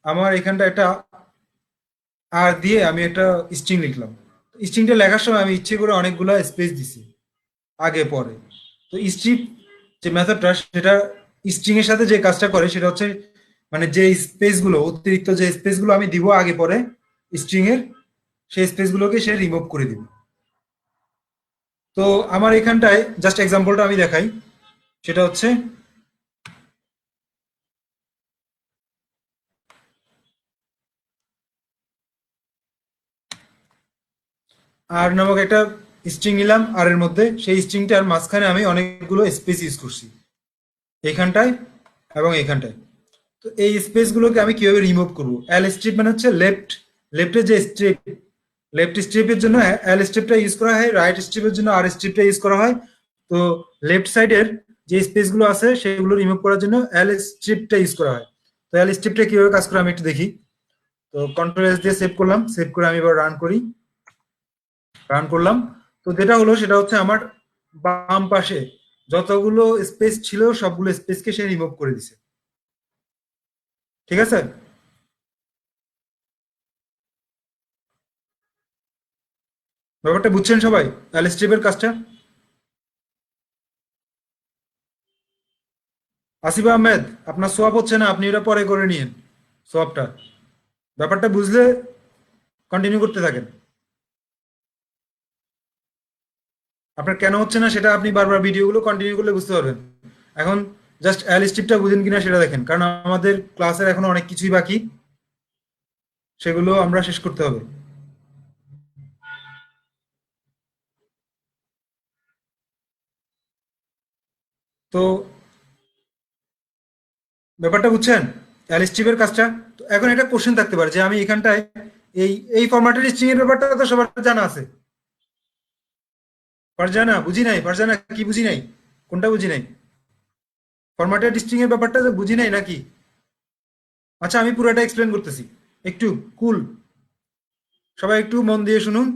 আমার এখানটা একটা আর দিয়ে আমি একটা স্ট্রিং লিখলাম। স্ট্রিংটা লেখার সময় আমি ইচ্ছে করে অনেকগুলো স্পেস দিছি আগে পরে। তো স্ট্রিপ যে মেথডটা সেটা স্ট্রিং এর সাথে যে কাজটা করে সেটা হচ্ছে, মানে যে স্পেস গুলো অতিরিক্ত যে স্পেস গুলো আমি দিব আগে পরে স্ট্রিং এর, সেই স্পেস গুলোকে সে রিমুভ করে দিবে। তো আমার এখানটায় জাস্ট এক্সাম্পলটা আমি দেখাই, সেটা হচ্ছে আর নামক একটা স্ট্রিং নিলাম, আর এর মধ্যে সেই স্ট্রিংটার মাঝখানে আমি অনেকগুলো স্পেস ইউজ করছি এখানটায় এবং এখানটায়। তো এই স্পেস গুলোকে আমি কিভাবে রিমুভ করব? এল স্ট্রিপ মানে হচ্ছে লেফটের যে স্ট্রিপ, লেফট স্ট্রিপের জন্য এল স্ট্রিপটা ইউজ করা হয়, রাইট স্ট্রিপের জন্য আর স্ট্রিপটা ইউজ করা হয়। তো লেফট সাইডের যে স্পেস গুলো আছে সেগুলো রিমুভ করার জন্য এল স্ট্রিপটা ইউজ করা হয়। তো এল স্ট্রিপটা কিভাবে কাজ করে আমি একটু দেখি। তো কন্ট্রোল এস দিয়ে সেভ করলাম, সেভ করে আমি এবার রান করি। রান করলাম। তো যেটা হলো সেটা হচ্ছে আমার বাম পাশে যতগুলো স্পেস ছিল সবগুলো স্পেসকে সে রিমুভ করে দিছে। ঠিক আছে? ব্যাপারটা বুঝছেন সবাই, এল স্ট্রিপের কাজটা? আসিফ আহমেদ, আপনার সোয়াপ হচ্ছে না, আপনি এটা পরে করে নিন সোয়াপটা। ব্যাপারটা বুঝলে কন্টিনিউ করতে থাকেন। আপনার কেন হচ্ছে না সেটা আপনি বারবার ভিডিওগুলো কন্টিনিউ করলে বুঝতে পারবেন। এখন জাস্ট এল স্ট্রিপটা বুঝেন কিনা সেটা দেখেন, কারণ আমাদের ক্লাসের এখনো অনেক কিছুই বাকি, সেগুলো আমরা শেষ করতে হবে। তো ব্যাপারটা বুঝছেন এল স্ট্রিপের কাজটা? তো এখন একটা কোশ্চেন থাকতে পারে যে আমি এখানটায় এই এই ফরম্যাটের স্ট্রিং এর ব্যাপারটা তো সবার জানা আছে। ফারজানা বুঝি নাই, ফারজানা কি বুঝি নাই, কোনটা বুঝি নাই? ফরম্যাটেড স্ট্রিং এর ব্যাপারটা যে বুঝি নাই নাকি? আচ্ছা, আমি পুরোটা এক্সপ্লেন করতেছি, একটু কুল, সবাই একটু মন দিয়ে শুনুন।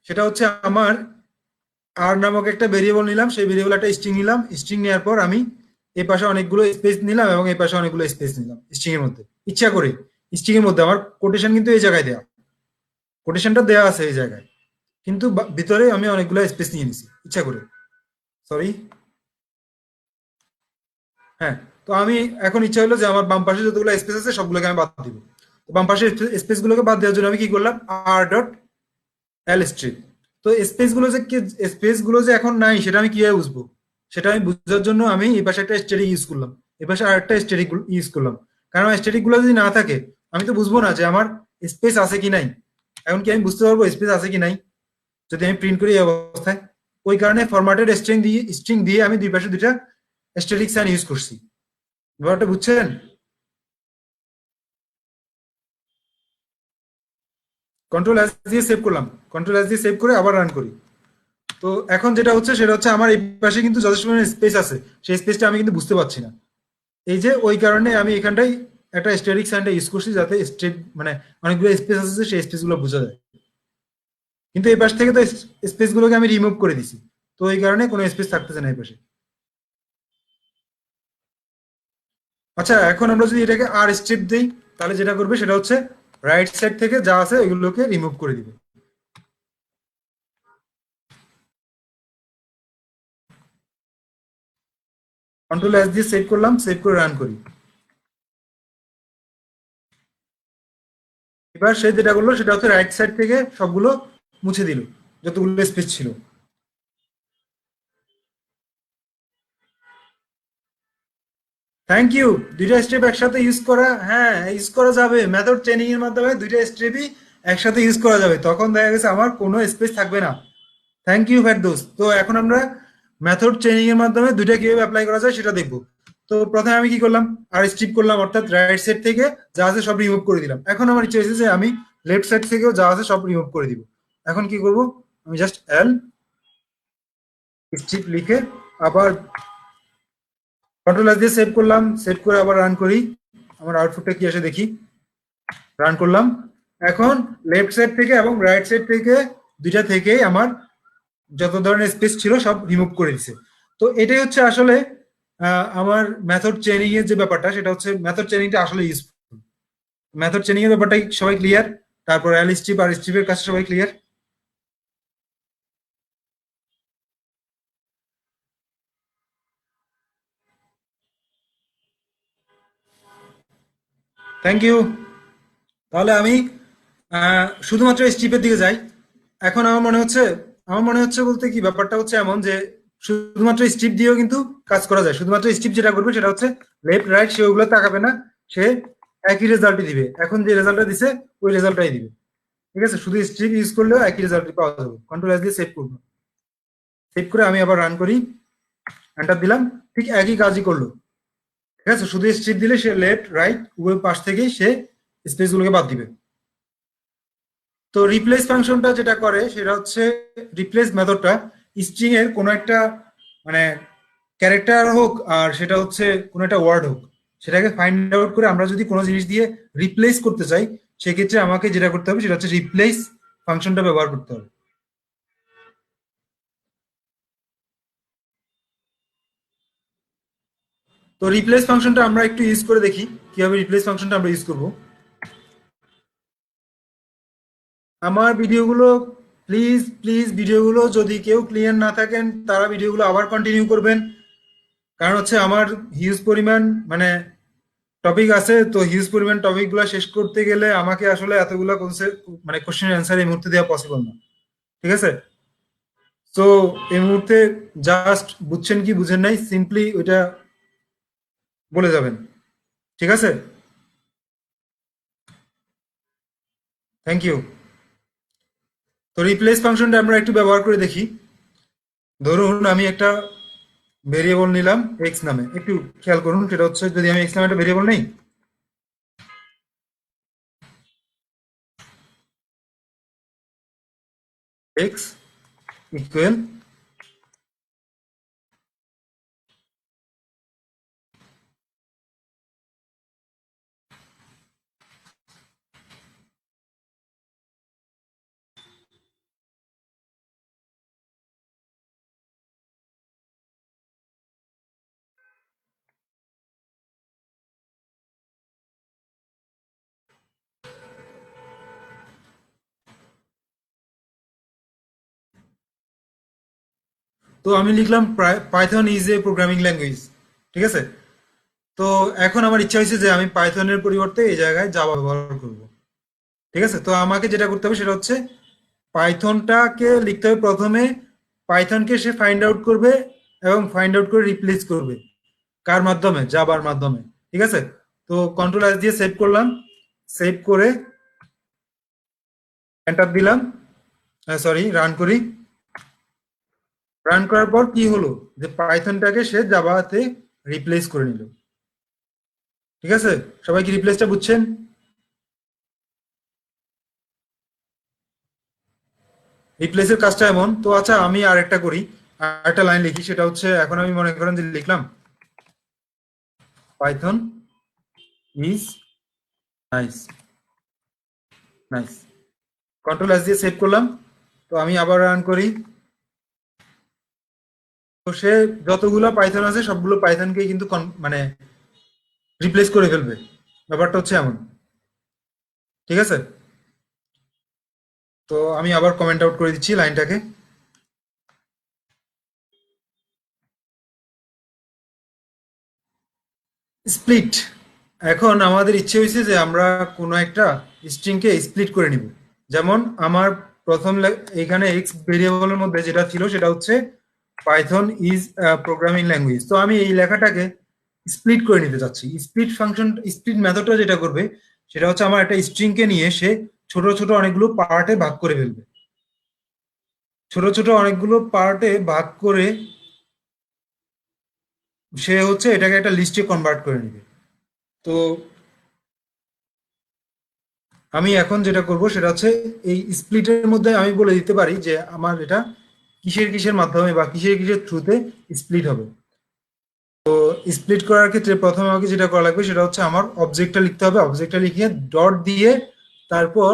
সেটা হচ্ছে আমার আর নামক একটা ভেরিয়েবল নিলাম, সেই ভেরিয়েবল একটা স্ট্রিং নিলাম, স্ট্রিং নেওয়ার পর আমি এই পাশে অনেকগুলো স্পেস নিলাম এবং এই পাশে অনেকগুলো স্পেস নিলাম স্ট্রিং এর মধ্যে, ইচ্ছা করে। স্ট্রিং এর মধ্যে আমার কোটেশন কিন্তু এই জায়গায় দেওয়া, কোটেশনটা দেওয়া আছে এই জায়গায়, কিন্তু ভিতরে আমি অনেকগুলো স্পেস নিয়ে নিছি ইচ্ছা করে। সরি, হ্যাঁ। তো আমি এখন ইচ্ছা হলো যে আমার বাম পাশে যতগুলো স্পেস আছে সবগুলোকে আমি বাদ দিব। তো বাম পাশের স্পেস গুলোকে বাদ দেওয়ার জন্য আমি কি করলাম, আর ডট এল স্ট্রিপ। তো স্পেস গুলো যে স্পেস গুলো যে এখন নাই সেটা আমি কিভাবে বুঝবো? সেটা আমি বুঝার জন্য আমি এই পাশে একটা স্ট্যাটিক ইউজ করলাম, এই পাশে আরেকটা স্ট্যাটিক ইউজ করলাম। কারণ স্ট্যাটিক গুলো যদি না থাকে আমি তো বুঝবো না যে আমার স্পেস আছে কি নাই। এখন কি আমি বুঝতে পারবো স্পেস আছে কি নাই যদি আমি প্রিন্ট করি এই অবস্থায়? ওই কারণে ফরম্যাটেড স্ট্রিং দিয়ে আমি দুই পাশে দুইটা স্ট্যাটিক সাইন ইউজ করছি। ব্যাপারটা বুঝছেন? কন্ট্রোল এস দিয়ে সেভ করলাম, কন্ট্রোল এস দিয়ে সেভ করে আবার রান করি। তো এখন যেটা হচ্ছে সেটা হচ্ছে আমার এই পাশে কিন্তু যথেষ্ট পরিমাণে স্পেস আছে, সেই স্পেসটা আমি কিন্তু বুঝতে পারছি না। এই যে ওই কারণে আমি এখানটাই একটা স্ট্যাটিক সাইনটা ইউজ করছি, যাতে স্টেট মানে অনেকগুলো স্পেস আছে সেই স্পেস গুলো বোঝা যায়। কিন্তু এই পাশ থেকে তো স্পেস গুলোকে আমি রিমুভ করে দিছি, তো এই কারণে কোনো স্পেস থাকতেছে না এই পাশে। আচ্ছা, এখন আমরা যদি এটাকে আর স্ট্রিপ দিই, তাহলে যেটা করবে সেটা হচ্ছে রাইট সাইড থেকে যা আছে এগুলোকে রিমুভ করে দিবে। কন্ট্রোল এস দিয়ে সেভ করলাম, সেভ করে রান করি। এবার সে যেটা করলো সেটা হচ্ছে রাইট সাইড থেকে সবগুলো মুছে দিল, যতগুলো স্পেস ছিল। Thank you. দুইটা স্টেপ একসাথে ইউজ করা, হ্যাঁ ইউজ করা যাবে, মেথড ট্রেনিং এর মাধ্যমে দুইটা স্টেপই একসাথে ইউজ করা যাবে, তখন দেখা গেছে আমার কোনো স্পেস থাকবে না। Thank you Ferdous. তো এখন আমরা মেথড ট্রেনিং এর মাধ্যমে দুইটা কিভাবে অ্যাপ্লাই করা যায় সেটা দেখবো। তো প্রথমে আমি কি করলাম, আর স্ট্রিপ করলাম, অর্থাৎ রাইট সাইড থেকে যা আছে সব রিমুভ করে দিলাম। এখন আমার ইচ্ছে হয়েছে যে আমি লেফট সাইড থেকেও যা আছে সব রিমুভ করে দিব। এখন কি করব, আমি জাস্ট এল স্ট্রিপ লিখে আবার কন্ট্রোল এস দিয়ে সেভ করলাম, সেভ করে আবার রান করি। আমার আউটপুটটা কি আসে দেখি। রান করলাম। এখন লেফট সাইড থেকে এবং রাইট সাইড থেকে দুইটা থেকেই আমার যত ধরনের স্পেস ছিল সব রিমুভ করে দিছে। তো এটাই হচ্ছে আসলে আমার মেথড ট্রেনিং এর যে ব্যাপারটা, সেটা হচ্ছে মেথড ট্রেনিংটা আসলে ইউজফুল। মেথড ট্রেনিং এর ব্যাপারটাই সবাই ক্লিয়ার? তারপর এল স্ট্রিপ আর স্ট্রিপের কাছে সবাই ক্লিয়ার? Thank you. তাহলে আমি শুধুমাত্র স্ট্রিপের দিকে যাই। এখন আমার মনে হচ্ছে বলতে কি, ব্যাপারটা হচ্ছে এমন যে শুধুমাত্র স্ট্রিপ দিয়েও কিন্তু কাজ করা যায়। শুধুমাত্র স্ট্রিপ যেটা করবে সেটা হচ্ছে লেফট রাইট সে ওগুলো তাকাবে না, সে একই রেজাল্টই দিবে। এখন যে রেজাল্টটা দিছে ওই রেজাল্টটাই দিবে। ঠিক আছে, শুধু স্ট্রিপ ইউজ করলেও একই রেজাল্ট পাওয়া যাবে। কন্ট্রোল এস দিয়ে সেভ করবো, সেভ করে আমি আবার রান করি, এন্টার দিলাম, ঠিক একই কাজই করলো। ঠিক আছে, শুধু স্ট্রিপ দিলে সে লেফট রাইট উভয় পাশ থেকেই সে স্পেস গুলোকে বাদ দিবে। তো রিপ্লেস ফাংশনটা যেটা করে সেটা হচ্ছে, রিপ্লেস মেথডটা স্ট্রিং এর কোনো একটা মানে ক্যারেক্টার হোক আর সেটা হচ্ছে কোনো একটা ওয়ার্ড হোক, সেটাকে ফাইন্ড আউট করে আমরা যদি কোনো জিনিস দিয়ে রিপ্লেস করতে চাই, সেক্ষেত্রে আমাকে যেটা করতে হবে সেটা হচ্ছে রিপ্লেস ফাংশনটা ব্যবহার করতে হবে। তো রিপ্লেস ফাংশনটা আমরা একটু ইউজ করে দেখি, কিভাবে রিপ্লেস ফাংশনটা আমরা ইউজ করব। আমার ভিডিওগুলো, প্লিজ প্লিজ ভিডিওগুলো যদি কেউ ক্লিয়ার না থাকেন তারা ভিডিওগুলো আবার কন্টিনিউ করবেন। কারণ হচ্ছে আমার হিউজ পরিমাণ মানে টপিক আছে, তো হিউজ পরিমাণ টপিক গুলা শেষ করতে গেলে আমাকে আসলে এতগুলা মানে কোশ্চেন অ্যান্সার এই মুহূর্তে দেওয়া পসিবল না। ঠিক আছে, তো এই মুহূর্তে জাস্ট বুঝছেন কি বুঝেন নাই সিম্পলি ওইটা বলে যাবেন। ঠিক আছে, থ্যাংক ইউ। তো রিপ্লেস ফাংশনটা আমরা একটু ব্যবহার করে দেখি। ধরুন আমি একটা ভেরিয়েবল নিলাম এক্স নামে, একটু খেয়াল করুন, সেটা হচ্ছে যদি আমি এক্স নামে একটা ভেরিয়েবল নেই, এক্স ইকুয়াল তো আমি লিখলাম Python is a programming language. ঠিক আছে, তো এখন আমার ইচ্ছা হয়েছে যে আমি পাইথনের পরিবর্তে এই জায়গায় জাভা ব্যবহার করব। ঠিক আছে, তো আমাকে যেটা করতে হবে সেটা হচ্ছে পাইথনটাকে লিখতে হবে প্রথমে, পাইথনকে সে ফাইন্ড আউট করবে এবং ফাইন্ড আউট করে রিপ্লেস করবে কার মাধ্যমে, জাভার মাধ্যমে। ঠিক আছে, তো কন্ট্রোল এস দিয়ে সেভ করলাম, সেভ করে এন্টার দিলাম, সরি রান করি। রান করার পর কি হলো, যে পাইথনটাকে সে জাভাতে রিপ্লেস করে নিল। ঠিক আছে, সবাই কি রিপ্লেসটা বুঝছেন? রিপ্লেসের কাজটা এমন তো। আচ্ছা, আমি আর একটা করি, আর একটা লাইন লিখি। সেটা হচ্ছে, এখন আমি মনে করেন যে লিখলাম Python is nice. Nice, control S দিয়ে সেভ করলাম। তো আমি আবার রান করি। তো সে যতগুলো পাইথন আছে সবগুলো পাইথনকে কিন্তু মানে রিপ্লেস করে ফেলবে। ব্যাপারটা হচ্ছে এমন। ঠিক আছে, তো আমি আবার কমেন্ট আউট করে দিচ্ছি লাইনটাকে। স্প্লিট। এখন আমাদের ইচ্ছে হয়েছে যে আমরা কোনো একটা স্ট্রিংকে স্প্লিট করে নিব। যেমন আমার প্রথম এখানে এক্স ভেরিয়েবলের মধ্যে যেটা ছিল সেটা হচ্ছে পাইথন ইজ প্রোগ্রামিং ল্যাঙ্গুয়েজ। তো আমি এই লেখাটাকে স্প্লিট করে নিতে চাচ্ছি। স্প্লিট ফাংশন, স্প্লিট মেথডটা যেটা করবে সেটা হচ্ছে আমার একটা স্ট্রিংকে নিয়ে সে ছোট ছোট অনেকগুলো পার্টে ভাগ করে ফেলবে। ছোট ছোট অনেকগুলো পার্টে ভাগ করে সে হচ্ছে এটাকে একটা লিস্টে কনভার্ট করে নেবে। তো আমি এখন যেটা করব সেটা হচ্ছে এই স্প্লিটের মধ্যে আমি বলে দিতে পারি যে আমার এটা কিসের কিসের মাধ্যমে বা কিসের কিসের থ্রুতে স্প্লিট হবে। স্প্লিট করার ক্ষেত্রে প্রথমে আমাকে যেটা করা লাগবে সেটা হচ্ছে আমার অবজেক্টটা লিখতে হবে। অবজেক্টটা লিখে ডট দিয়ে তারপর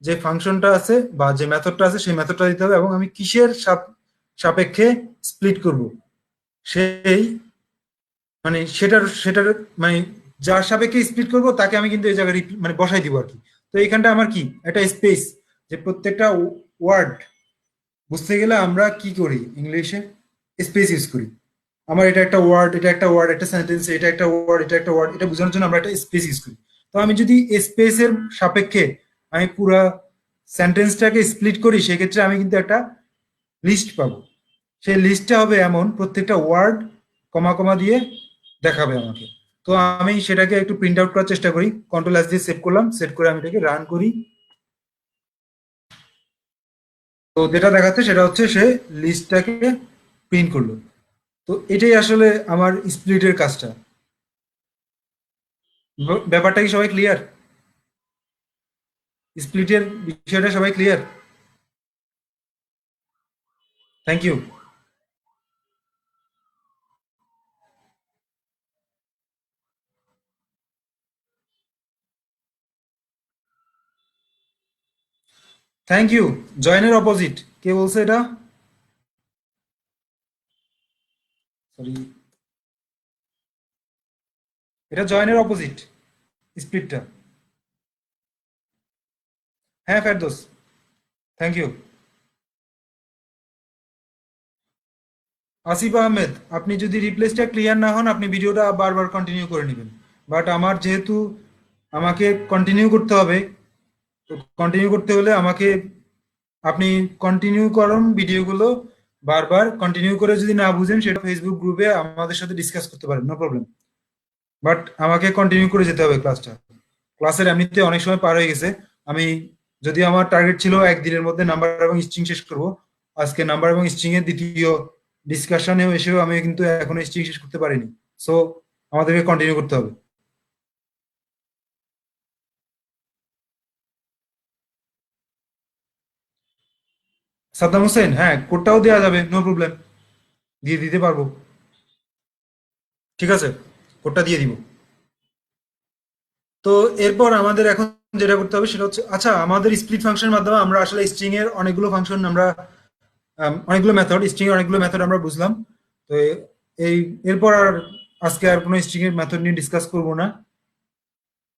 যে ফাংশনটা আছে বা যে মেথডটা আছে সেই মেথডটা দিতে হবে, এবং আমি কিসের সাপেক্ষে স্প্লিট করব সেই মানে সেটার মানে যার সাপেক্ষে স্প্লিট করব তাকে আমি কিন্তু এই জায়গায় মানে বসাই দিব আর কি। তো এইখানটা আমার কি একটা স্পেস, যে প্রত্যেকটা ওয়ার্ড বুঝতে গেলে আমরা কি করি ইংলিশে, স্পেস ইউজ করি। আমার এটা একটা ওয়ার্ড, এটা একটা ওয়ার্ড, একটা সেন্টেন্স, এটা একটা ওয়ার্ড, এটা একটা ওয়ার্ড, এটা বোঝানোর জন্য আমরা একটা স্পেস ইউজ করি। তো আমি যদি স্পেসের সাপেক্ষে আমি পুরা সেন্টেন্সটাকে স্প্লিট করি সেক্ষেত্রে আমি কিন্তু একটা লিস্ট পাবো। সেই লিস্টটা হবে এমন, প্রত্যেকটা ওয়ার্ড কমা কমা দিয়ে দেখাবে আমাকে। তো আমি সেটাকে একটু প্রিন্ট আউট করার চেষ্টা করি। কন্ট্রোল এস দিয়ে সেভ করলাম, সেভ করে আমি এটাকে রান করি। তো যেটা দেখাচ্ছে সেটা হচ্ছে সে লিস্টটাকে প্রিন্ট করলো। তো এটাই আসলে আমার স্প্লিটের কাজটা। ব্যাপারটা কি সবাই ক্লিয়ার? স্প্লিটের বিষয়টা সবাই clear? Thank you. Thank you. জয়েনের অপোজিট কে বলছে এটা? সরি, এটা জয়েনের অপোজিট, স্প্লিটটা। হ্যাঁ ফেরদোস, থ্যাংক ইউ। আসিফ আহমেদ, আপনি যদি রিপ্লেসটা ক্লিয়ার না হন আপনি ভিডিওটা বারবার কন্টিনিউ করে নেবেন। বাট আমার যেহেতু আমাকে কন্টিনিউ করতে হবে, তো কন্টিনিউ করতে হলে আমাকে আপনি কন্টিনিউ করুন ভিডিওগুলো। বারবার কন্টিনিউ করে যদি না বুঝেন সেটা ফেসবুক গ্রুপে আমাদের সাথে ডিসকাস করতে পারেন, নো প্রবলেম। বাট আমাকে কন্টিনিউ করে যেতে হবে ক্লাসটা। ক্লাসের এমনিতে অনেক সময় পার হয়ে গেছে। আমি, যদি আমার টার্গেট ছিল একদিনের মধ্যে নাম্বার এবং স্ট্রিং শেষ করব, আজকে নাম্বার এবং স্ট্রিং এর দ্বিতীয় ডিসকাশনেও এসেও আমি কিন্তু এখনো স্ট্রিং শেষ করতে পারিনি। সো আমাদেরকে কন্টিনিউ করতে হবে। সাদ্দাম হোসেন, হ্যাঁ কোডটাও দেওয়া যাবে, নো প্রবলেম, দিয়ে দিতে পারবো। ঠিক আছে, কোডটা দিয়ে দিব। তো এরপর আমাদের এখন যেটা করতে হবে সেটা হচ্ছে, আচ্ছা আমাদের স্প্লিট ফাংশনের মাধ্যমে আমরা আসলে স্ট্রিং এর অনেকগুলো ফাংশন আমরা অনেকগুলো মেথড, স্ট্রিং এর অনেকগুলো মেথড আমরা বুঝলাম। তো এই এরপর আর আজকে আর কোনো স্ট্রিং এর মেথড নিয়ে ডিসকাস করব না।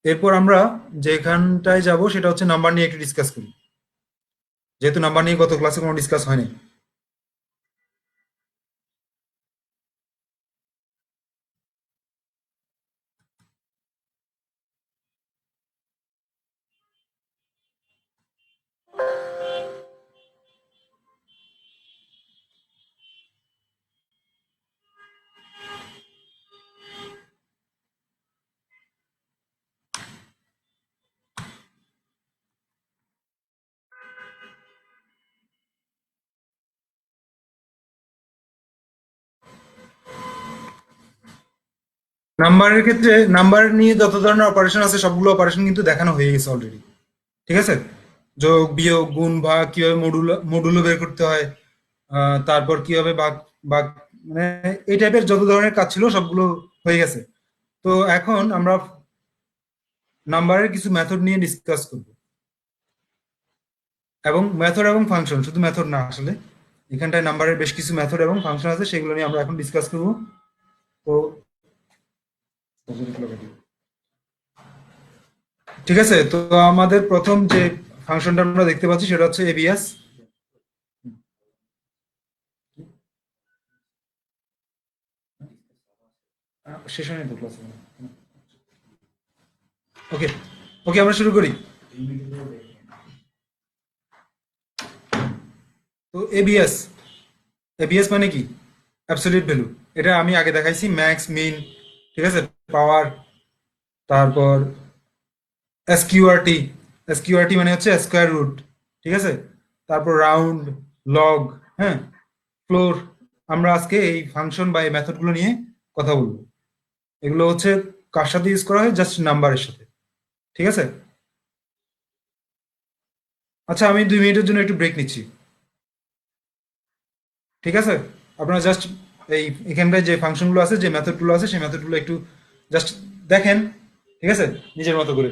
এরপর আমরা যেখানটায় যাব সেটা হচ্ছে নাম্বার নিয়ে একটু ডিসকাস করি, যেহেতু নাম্বার নিয়ে গত ক্লাসে কোনো ডিসকাস হয়নি। নাম্বারের ক্ষেত্রে নাম্বার নিয়ে যত ধরনের অপারেশন আছে সবগুলো অপারেশন কিন্তু দেখানো হয়ে গেছে অলরেডি। ঠিক আছে, যোগ বিয়োগ গুণ ভাগ কিভাবে মডুলো মডুলো বের করতে হয়, তারপর কিভাবে ভাগ ভাগ মানে এই টাইপের যত ধরনের কাজ ছিল সবগুলো হয়ে গেছে। তো এখন আমরা নাম্বারের কিছু মেথড নিয়ে ডিসকাস করব, এবং মেথড এবং ফাংশন, শুধু মেথড না আসলে এখানটায় নাম্বারের বেশ কিছু মেথড এবং ফাংশন আছে, সেগুলো নিয়ে আমরা এখন ডিসকাস করব। তো ঠিক আছে, তো আমাদের প্রথম যে ফাংশনটা আমরা দেখতে পাচ্ছি সেটা হচ্ছে এবিএস। শেষ হয়নি তো ক্লাস? ওকে, ওকে আমরা শুরু করি। তো এবিএস, এবিএস মানে কি? Absolute value. এটা আমি আগে দেখাইছি, ম্যাক্স মিন, ঠিক আছে, পাওয়ার, তারপর এসকিউআরটি, এসকিউআরটি মানে হচ্ছে স্কোয়ার রুট, ঠিক আছে, তারপর রাউন্ড, লগ, হ্যাঁ, ফ্লোর। আমরা আজকে এই ফাংশন বা এই মেথডগুলো নিয়ে কথা বলবো। এগুলো হচ্ছে কার সাথে ইউজ করা হয়? জাস্ট নাম্বারের সাথে, ঠিক আছে। আচ্ছা, আমি 2 মিনিটের জন্য একটু ব্রেক নিচ্ছি, ঠিক আছে। আপনারা জাস্ট এই এখানটায় যে ফাংশনগুলো আছে, যে মেথডগুলো আছে, সেই মেথডগুলো একটু জাস্ট দেখেন, ঠিক আছে, নিজের মতো করে।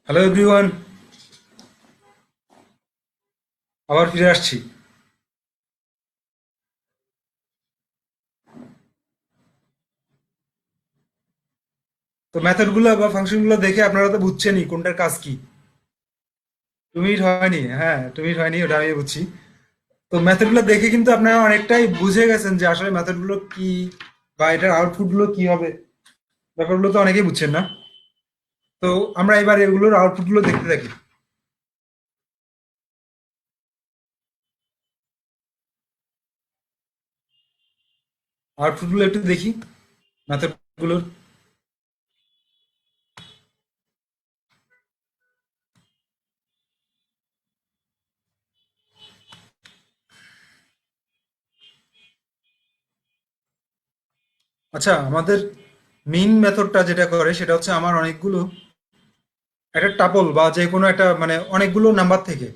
হ্যালো এভরিওয়ান, আবার ফিরে আসছি। তো মেথডগুলো বা ফাংশনগুলো দেখে আপনারা তো বুঝছেনই কোনটার কাজ কি। 2 মিনিট হয়নি, হ্যাঁ 2 মিনিট হয়নি, ওটা আমি বুঝছি। তো মেথডগুলো দেখে কিন্তু আপনারা অনেকটাই বুঝে গেছেন যে আসলে মেথডগুলো কি বা এটার আউটপুটগুলো কি হবে। ব্যাপারগুলো তো অনেকেই বুঝছেন না। তো আমরা এবার এগুলোর আউটপুটগুলো দেখতে থাকি। আউটপুটগুলো একটু দেখি মেথডগুলোর। আচ্ছা, আমাদের মিন মেথডটা যেটা করে সেটা হচ্ছে আমার অনেকগুলো একটা টাপল বা যে কোনো একটা মানে অনেকগুলো নাম্বার থেকে,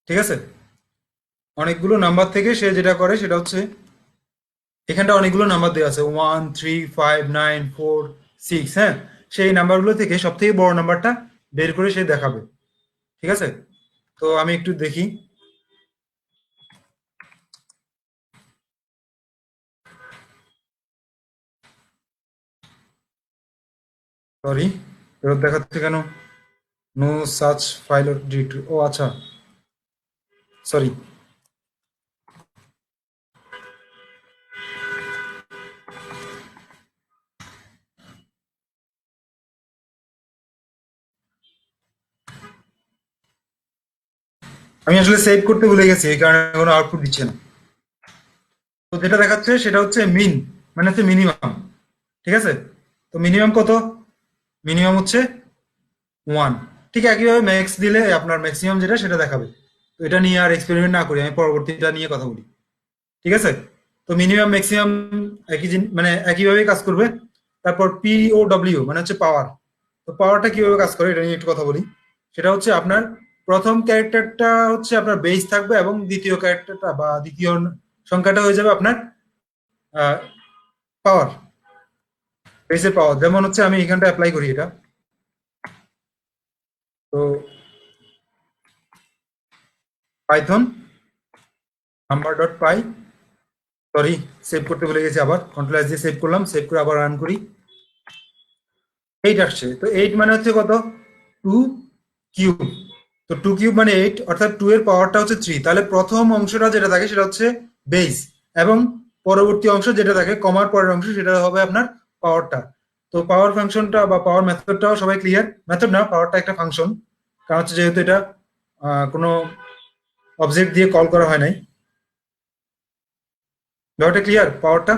ঠিক আছে, অনেকগুলো নাম্বার থেকে সে যেটা করে সেটা হচ্ছে এখানটা অনেকগুলো নাম্বার দেওয়া আছে 1 3 5 9 4 6, হ্যাঁ, সেই নাম্বারগুলো থেকে সব থেকে বড় নাম্বারটা বের করে সে দেখাবে, ঠিক আছে। তো আমি একটু দেখি, সরি, এরর দেখাচ্ছে কেন? No such file or directory, ও আচ্ছা, সরি। আমি আসলে সেভ করতে ভুলে গেছি, এই কারণে কোনো আউটপুট দিচ্ছে না। তো যেটা দেখাচ্ছে সেটা হচ্ছে মিন, মানে হচ্ছে মিনিমাম, ঠিক আছে। তো মিনিমাম কত? মিনিমাম হচ্ছে 1। ঠিক একইভাবে ম্যাক্স দিলে আপনার ম্যাক্সিমাম যেটা সেটা দেখাবে। তো এটা নিয়ে আর এক্সপেরিমেন্ট না করি, আমি পরবর্তীটা নিয়ে কথা বলি, ঠিক আছে। তো মিনিমাম ম্যাক্সিমাম একই মানে একইভাবে কাজ করবে। তারপর পি ও ডব্লিউ মানে হচ্ছে পাওয়ার। তো পাওয়ারটা কিভাবে কাজ করে এটা নিয়ে একটু কথা বলি। সেটা হচ্ছে আপনার প্রথম ক্যারেক্টারটা হচ্ছে আপনার বেস থাকবে, এবং দ্বিতীয় ক্যারেক্টারটা বা দ্বিতীয় সংখ্যাটা হয়ে যাবে আপনার পাওয়ার, বেসের পাওয়ার। যেমন হচ্ছে আমি এখানটা অ্যাপ্লাই করি এটা। তো পাইথন নাম্বার ডট পাই সরি, সেভ করতে ভুলে গেছি, আবার কন্ট্রোল এস দিয়ে সেভ করলাম, সেভ করে আবার রান করি। 8 আসছে। তো 8 মানে হচ্ছে কত? 2 কিউব। তো 2 কিউব মানে 8, অর্থাৎ 2 এর পাওয়ারটা হচ্ছে 3। তাহলে প্রথম অংশটা যেটা থাকে সেটা হচ্ছে বেস, এবং পরবর্তী অংশ যেটা থাকে কমার পরের অংশ সেটা হবে আপনার পাওয়ারটা। তো পাওয়ার ফাংশনটা বা পাওয়ার মেথডটাও সবাই ক্লিয়ার? মেথড না, পাওয়ারটা একটা ফাংশন, কারণ হচ্ছে যেহেতু এটা কোনো অবজেক্ট দিয়ে কল করা হয় নাই। ব্যাপারটা ক্লিয়ার পাওয়ারটা?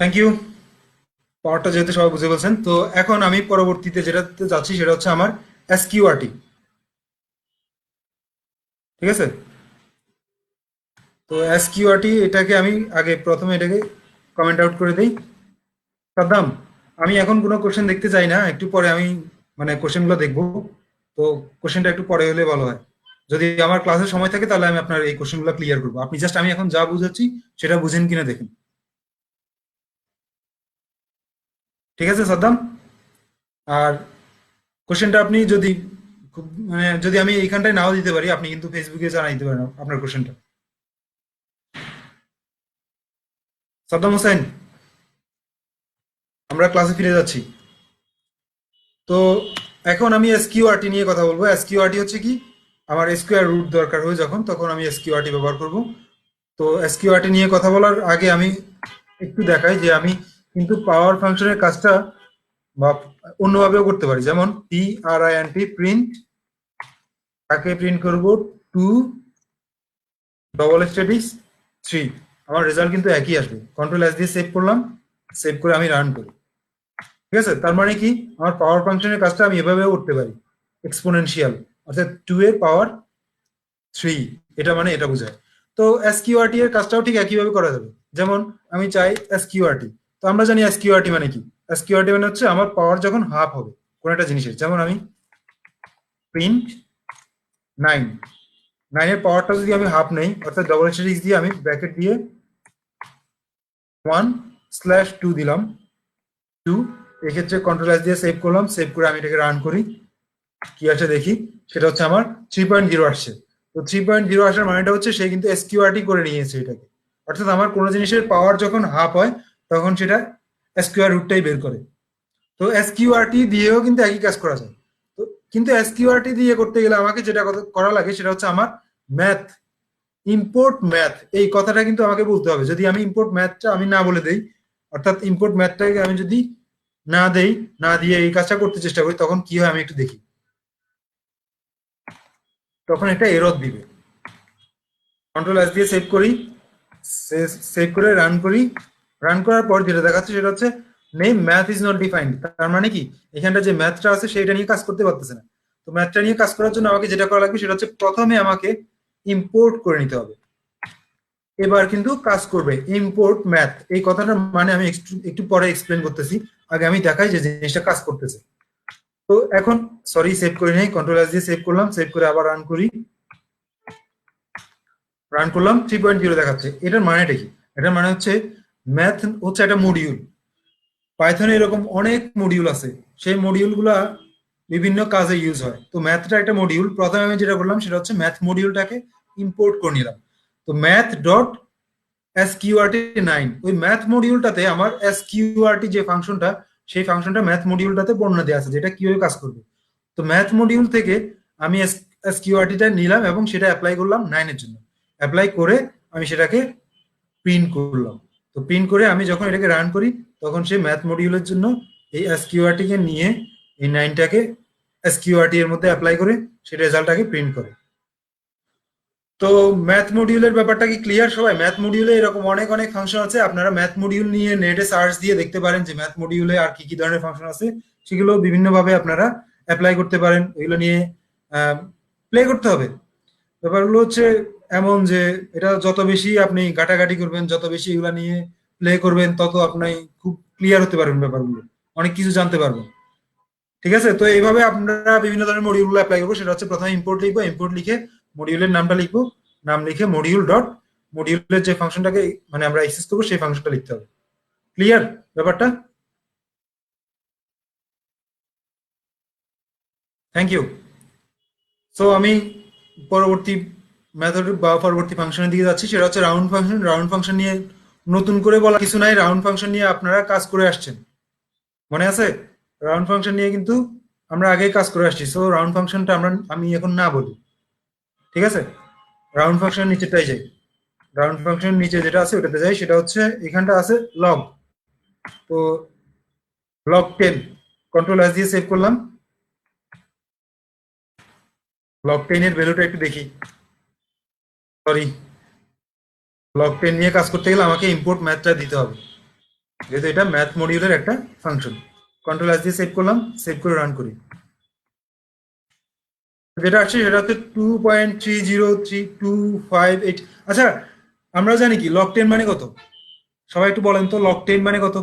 Thank you. পাওয়ারটা যেহেতু সবাই বুঝে বলছেন, তো এখন আমি পরবর্তীতে যেটাতে যাচ্ছি সেটা হচ্ছে আমার এসকিউআরটি। ঠিক আছে? তো এসকিউআরটি এটাকে আমি আগে প্রথমে এটাকে কমেন্ট আউট করে দিই। সাদ্দাম, আমি এখন কোনো কোশ্চেন দেখতে চাই না, একটু পরে আমি মানে কোশ্চেনগুলো দেখবো। তো কোশ্চেনটা একটু পরে হলে ভালো হয়। যদি আমার ক্লাসের সময় থাকে তাহলে আমি আপনার এই কোশ্চেনগুলো ক্লিয়ার করবো। আপনি জাস্ট আমি এখন যা বুঝাচ্ছি সেটা বুঝেন কিনা দেখুন। ঠিক আছে সাদ্দাম? আর কোশ্চেনটা আপনি যদি মানে যদি আমি এইখানটায় নাও দিতে পারি, আপনি কিন্তু ফেসবুকে জানাই দিতে পারেন আপনার কোশ্চেনটা। সাদ্দাম হোসেন, আমরা ক্লাসে ফিরে যাচ্ছি। তো এখন আমি এসকিউআরটি নিয়ে কথা বলবো। এসকিউআরটি হচ্ছে কি, আমার স্কোয়ার রুট দরকার হয় যখন, তখন আমি এসকিউআরটি ব্যবহার করব। তো এসকিউআরটি নিয়ে কথা বলার আগে আমি একটু দেখাই যে আমি কিন্তু পাওয়ার ফাংশনের কাজটা বা অন্যভাবেও করতে পারি। যেমন P R I N T print, তাকে প্রিন্ট করব 2 ডবল স্ট্যাটিক্স 3। আমার রেজাল্ট কিন্তু একই আসবে। কন্ট্রোল এস দিয়ে সেভ করলাম, সেভ করে আমি রান করি। ঠিক আছে? তার মানে কি, আমার পাওয়ার ফাংশনের কাজটা আমি এভাবেও করতে পারি, এক্সপোনেনশিয়াল, অর্থাৎ 2 এর পাওয়ার 3। এটা মানে এটা বোঝায়। তো এসকিউআরটি এর কাজটাও ঠিক একইভাবে করা যাবে। যেমন আমি চাই এসকিউআরটি, তো আমরা জানি এসকিউআরটি মানে কি। এসকিউআরটি মানে হচ্ছে আমার পাওয়ার যখন হাফ হবে কোন একটা জিনিসের। যেমন আমি প্রিন্ট 9, 9 এর পাওয়ারটা যদি আমি হাফ নেই, অর্থাৎ ডবল স্ট্যাটিক্স দিয়ে আমি ব্র্যাকেট দিয়ে 1/2 দিলাম, 2। এক্ষেত্রে কন্ট্রোল এস দিয়ে সেভ করলাম, সেভ করে আমি এটাকে রান করি। কি আছে দেখি, সেটা হচ্ছে আমার 3.0 আসছে। তো 3.0 আসার মানেটা হচ্ছে সে কিন্তু এসকিউআরটি করে নিয়েছে এটাকে। অর্থাৎ আমার কোনো জিনিসের পাওয়ার যখন হাফ হয় তখন সেটা স্কোয়ার রুটটাই বের করে। তো এসকিউআরটি দিয়েও কিন্তু একই কাজ করা যায়। তো কিন্তু এসকিউআরটি দিয়ে করতে গেলে আমাকে যেটা করা লাগে সেটা হচ্ছে আমার ম্যাথ, ইম্পোর্ট ম্যাথ, এই কথাটা কিন্তু আমাকে বলতে হবে। যদি আমি ইম্পোর্ট ম্যাথটা আমি না বলে দেই, অর্থাৎ ইম্পোর্ট ম্যাথটাকে আমি যদি না দেই, না দিয়ে এই কাজটা করতে চেষ্টা করি, তখন কি হয় আমি একটু দেখি। তখন একটা এরর দিবে। কন্ট্রোল এস দিয়ে সেভ করি, সেভ করে রান করি। রান করার পর যেটা দেখাচ্ছে সেটা হচ্ছে name math is not defined. তার মানে কি, এখানটা যে ম্যাথটা আছে সেটা নিয়ে কাজ করতে পারতেছে না। তো ম্যাথটা নিয়ে কাজ করার জন্য আমাকে যেটা করা লাগবে সেটা হচ্ছে প্রথমে আমাকে ইম্পোর্ট করে নিতে হবে। এবার কিন্তু কাজ করবে ইম্পোর্ট ম্যাথ, এই কথাটার মানে আমি একটু পরে এক্সপ্লেন করতেছি। আগে আমি দেখাই যে জিনিসটা কাজ করতেছে। তো এখন সরি, সেভ করে নেই, কন্ট্রোল এস দিয়ে সেভ করলাম, সেভ করে আবার রান করি। রান করলাম, 3.0 দেখাচ্ছে। এটার মানেটা কি? এটার মানে হচ্ছে ম্যাথ হচ্ছে একটা মডিউল। পাইথনে এরকম অনেক মডিউল আছে, সেই মডিউলগুলা বিভিন্ন কাজে ইউজ হয়। তো ম্যাথটা একটা মডিউল। প্রথমে আমি যেটা করলাম সেটা হচ্ছে ম্যাথ মডিউলটাকে ইম্পোর্ট করে নিলাম। তো ম্যাথ ডট এসকিউআরটি 9, ওই ম্যাথ মডিউলটাতে আমার এসকিউআরটি যে ফাংশনটা, সেই ফাংশনটা ম্যাথ মডিউলটাতে বর্ণনা দেওয়া আছে যেটা কিভাবে কাজ করবে। তো ম্যাথ মডিউল থেকে আমি এসকিউআরটিটা নিলাম এবং সেটা অ্যাপ্লাই করলাম 9 এর জন্য। অ্যাপ্লাই করে আমি সেটাকে প্রিন্ট করলাম। তো প্রিন্ট করে আমি যখন এটাকে রান করি তখন সেই ম্যাথ মডিউলের জন্য এই এসকিউআরটি কে নিয়ে এই 9টাকে এসকিউআরটি এর মধ্যে অ্যাপ্লাই করে সেই রেজাল্টটাকে প্রিন্ট করে। তো ম্যাথ মডিউলের ব্যাপারটা কি ক্লিয়ার সবাই? ম্যাথ মডিউলে এরকম অনেক অনেক ফাংশন আছে। আপনারা ম্যাথ মডিউল নিয়ে নেটে সার্চ দিয়ে দেখতে পারেন যে ম্যাথ মডিউলে আর কি কি ধরনের ফাংশন আছে। সেগুলো বিভিন্ন ভাবে আপনারা অ্যাপ্লাই করতে পারেন, ওইগুলো নিয়ে প্লে করতে হবে। ব্যাপারগুলো হচ্ছে এমন যে এটা যত বেশি আপনি ঘাটাঘাটি করবেন, যত বেশি এগুলা নিয়ে প্লে করবেন, তত আপনি খুব ক্লিয়ার হতে পারবেন ব্যাপারগুলো, অনেক কিছু জানতে পারবেন। ঠিক আছে? তো এইভাবে আমরা বিভিন্ন ধরনের মডিউলগুলো অ্যাপ্লাই করবো। সেটা হচ্ছে প্রথমে ইম্পোর্ট লিখবো, ইম্পোর্ট লিখে মডিউলের নামটা লিখবো, নাম লিখে মডিউল ডট মডিউলের যে ফাংশনটাকে মানে আমরা অ্যাক্সেস করবো সেই ফাংশনটা লিখতে হবে। ক্লিয়ার ব্যাপারটা? Thank you. সো আমি পরবর্তী মেথড বা পরবর্তী ফাংশনের দিকে যাচ্ছি, সেটা হচ্ছে রাউন্ড ফাংশন। রাউন্ড ফাংশন নিয়ে নতুন করে বলা কিছু নাই, রাউন্ড ফাংশন নিয়ে আপনারা কাজ করে আসছেন, মনে আছে? রাউন্ড ফাংশন নিয়ে কিন্তু আমরা আগেই কাজ করে আসছি, সো রাউন্ড ফাংশনটা আমি এখন না বলি, ঠিক আছে? রাউন্ড ফাংশন নিচেটাই যাই। রাউন্ড ফাংশন নিচে যেটা আছে ওটাতে যাই, সেটা হচ্ছে এখানটা আছে লগ। তো log 10 কন্ট্রোল এস দিয়ে সেভ করলাম। log 10 এর ভ্যালুটা একটু দেখি। সরি, log 10 নিয়ে কাজ করতে গেলে আমাকে ইম্পোর্ট ম্যাথটা দিতে হবে, যেহেতু এটা ম্যাথ মডিউলের একটা ফাংশন। কন্ট্রোল এস দিয়ে সেভ করলাম, সেভ করে রান করি। যেটা আসছে সেটা হচ্ছে 2.303.258। আচ্ছা, আমরা জানি কি log 10 মানে কত? সবাই একটু বলেন তো log 10 মানে কত?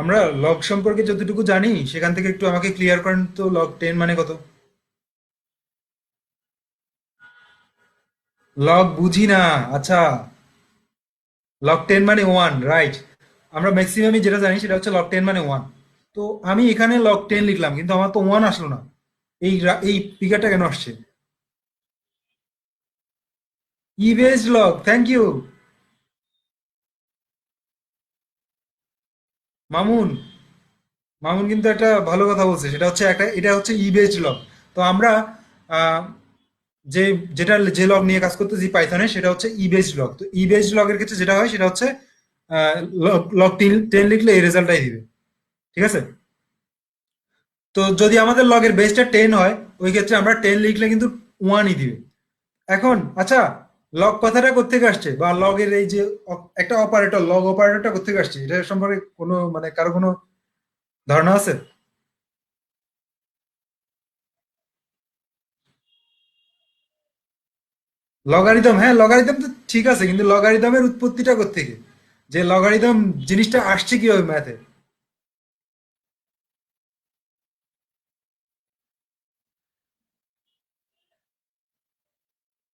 আমরা লগ সম্পর্কে যতটুকু জানি সেখান থেকে একটু আমাকে ক্লিয়ার করেন তো, log 10 মানে কত? লগ বুঝি না। আচ্ছা, log 10 মানে 1, রাইট। আমরা ম্যাক্সিমামই যেটা জানি সেটা হচ্ছে log 10 মানে 1। তো আমি এখানে log 10 লিখলাম, কিন্তু আমার তো 1 আসলো না। এই ফিগারটা কেন আসছে? E based log, thank you Mamun. Mamun কিন্তু একটা ভালো কথা বলছে, সেটা হচ্ছে এটা হচ্ছে ই বেসড লগ। তো আমরা আহ, যে যে লগ নিয়ে কাজ করতেছি পাইথনে, সেটা হচ্ছে ই বেসড লগ। তো ই বেসড লগের ক্ষেত্রে যেটা হয় সেটা হচ্ছে log 10 লিখলে এই রেজাল্টটাই দিবে, ঠিক আছে? তো যদি আমাদের লগের বেসটা 10 হয়, ওই ক্ষেত্রে আমরা 10 লিখলে কিন্তু 1ই দিবে। এখন আচ্ছা, লগ কথাটা কোত্থেকে আসছে, বা লগের এই যে একটা অপারেটর, লগ অপারেটরটা কোত্থেকে আসছে, এটা সম্পর্কে কোনো মানে কারো কোনো ধারণা আছে? লগারিদম, হ্যাঁ লগারিদম তো ঠিক আছে, কিন্তু লগারিদমের উৎপত্তিটা কোত্থেকে, যে লগারিদম জিনিসটা আসছে কিভাবে ম্যাথে?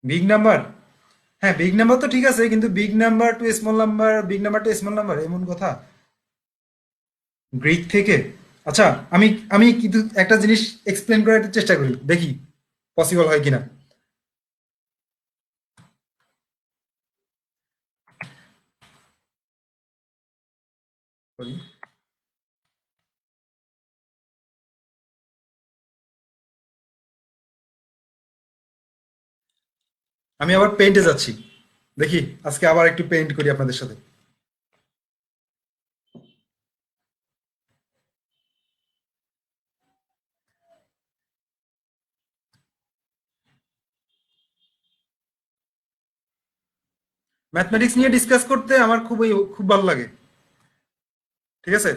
বিগ নাম্বার, হ্যাঁ বিগ নাম্বার তো ঠিক আছে, কিন্তু big number to small number, big number to small number এমন কথা? গ্রিক থেকে? আচ্ছা, আমি আমি কিন্তু একটা জিনিস এক্সপ্লেন করার একটা চেষ্টা করি, দেখি পসিবল হয় কিনা। আমি আবার পেইন্টে যাচ্ছি, দেখি আজকে আবার একটু পেইন্ট করি আপনাদের সাথে। ম্যাথমেটিক্স নিয়ে ডিসকাস করতে আমার খুব ভালো লাগে, ঠিক আছে?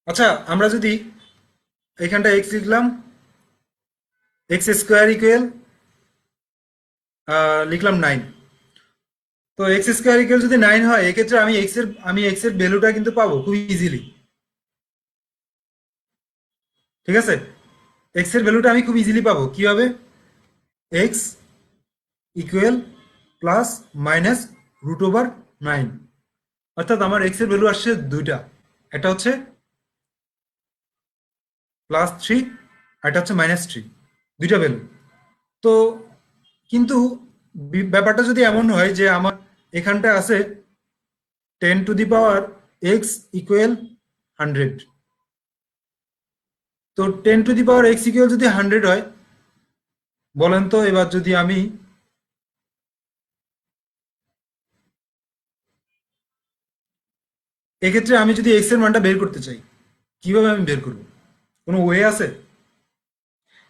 আচ্ছা, আমরা যদি এখানটা এক্স লিখলাম, এক্স স্কোয়ার ইকুয়াল লিখলাম 9। তো এক্স স্কোয়ার ইকুয়াল যদি 9 হয়, এক্ষেত্রে আমি এক্স এর ভ্যালুটা কিন্তু পাবো খুব ইজিলি, ঠিক আছে? এক্স এর ভ্যালুটা আমি খুব ইজিলি পাবো কিভাবে? X equal plus minus √9। অর্থাৎ আমার এক্স এর ভ্যালু আসছে দুইটা, একটা হচ্ছে +3, আর একটা হচ্ছে -3, দুইটা ভ্যালু। তো কিন্তু ব্যাপারটা যদি এমন হয় যে আমার এখানটা আছে 10⁻x ইকুয়াল 100। তো 10⁻x ইকুয়াল যদি 100 হয়, বলেন তো এবার যদি আমি এক্ষেত্রে আমি যদি এক্স এর মানটা বের করতে চাই, কিভাবে আমি বের করবো? কোনো ওয়ে আছে?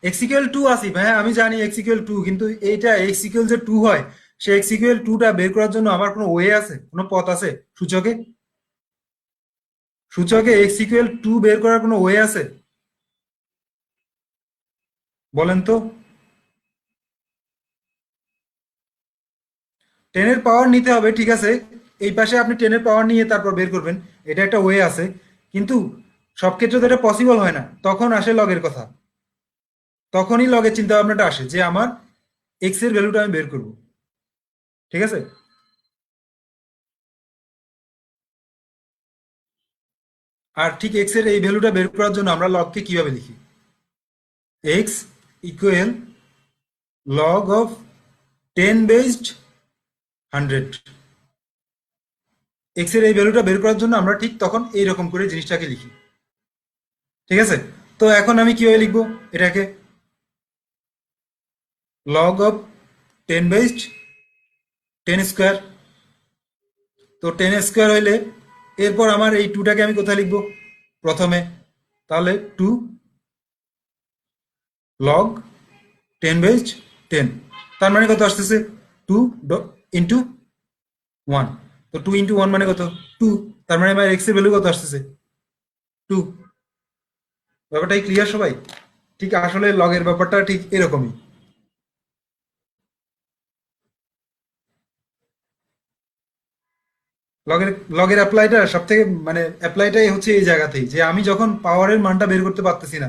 এক্স ইকুয়াল 2 আসি, হ্যাঁ আমি জানি এক্স ইকুয়াল 2, কিন্তু এইটা এক্স ইকুয়াল যে 2 হয়, সে এক্স ইকুয়াল 2টা বের করার জন্য আমার কোনো ওয়ে আছে, কোনো পথ আছে সূচকে? সূচকে এক্স ইকুয়াল 2 বের করার কোনো ওয়ে আছে? বলেন তো। 10 এর পাওয়ার নিতে হবে, ঠিক আছে। এই পাশে আপনি 10 এর পাওয়ার নিয়ে তারপর বের করবেন, এটা একটা ওয়ে আছে। কিন্তু সব ক্ষেত্রে তো এটা পসিবল হয় না, তখন আসে লগের কথা। তখনই লগের চিন্তা ভাবনাটা আসে যে আমার এক্স এর ভ্যালুটা আমি বের করব। ঠিক আছে? আর ঠিক এক্স এর এই ভ্যালুটা বের করার জন্য আমরা লগকে কিভাবে লিখি? X equal log of 10 based 100। X এর এই ভ্যালুটা বের করার জন্য আমরা ঠিক তখন এইরকম করে জিনিসটাকে লিখি। ঠিক আছে? তো এখন আমি কিভাবে লিখবো এটাকে? Log of 10 based 10 square. তো 10 স্কোয়ার হইলে এরপর আমার এই টুটাকে আমি কোথায় লিখবো প্রথমে? তাহলে টু লগ 10 বেসড 10, তার মানে কত আসতেছে? Two into one. তো টু ইন্টু ওয়ান মানে কত? টু। তার মানে আমার এক্স এর ভ্যালু কত আসতেছে? টু। ব্যাপারটাই ক্লিয়ার সবাই? ঠিক আসলে লগের ব্যাপারটা ঠিক এরকমই। লগের লগের অ্যাপ্লাইটা সব থেকে মানে অ্যাপ্লাইটাই হচ্ছে এই জায়গাতেই, যে আমি যখন পাওয়ারের মানটা বের করতে পারতেছি না,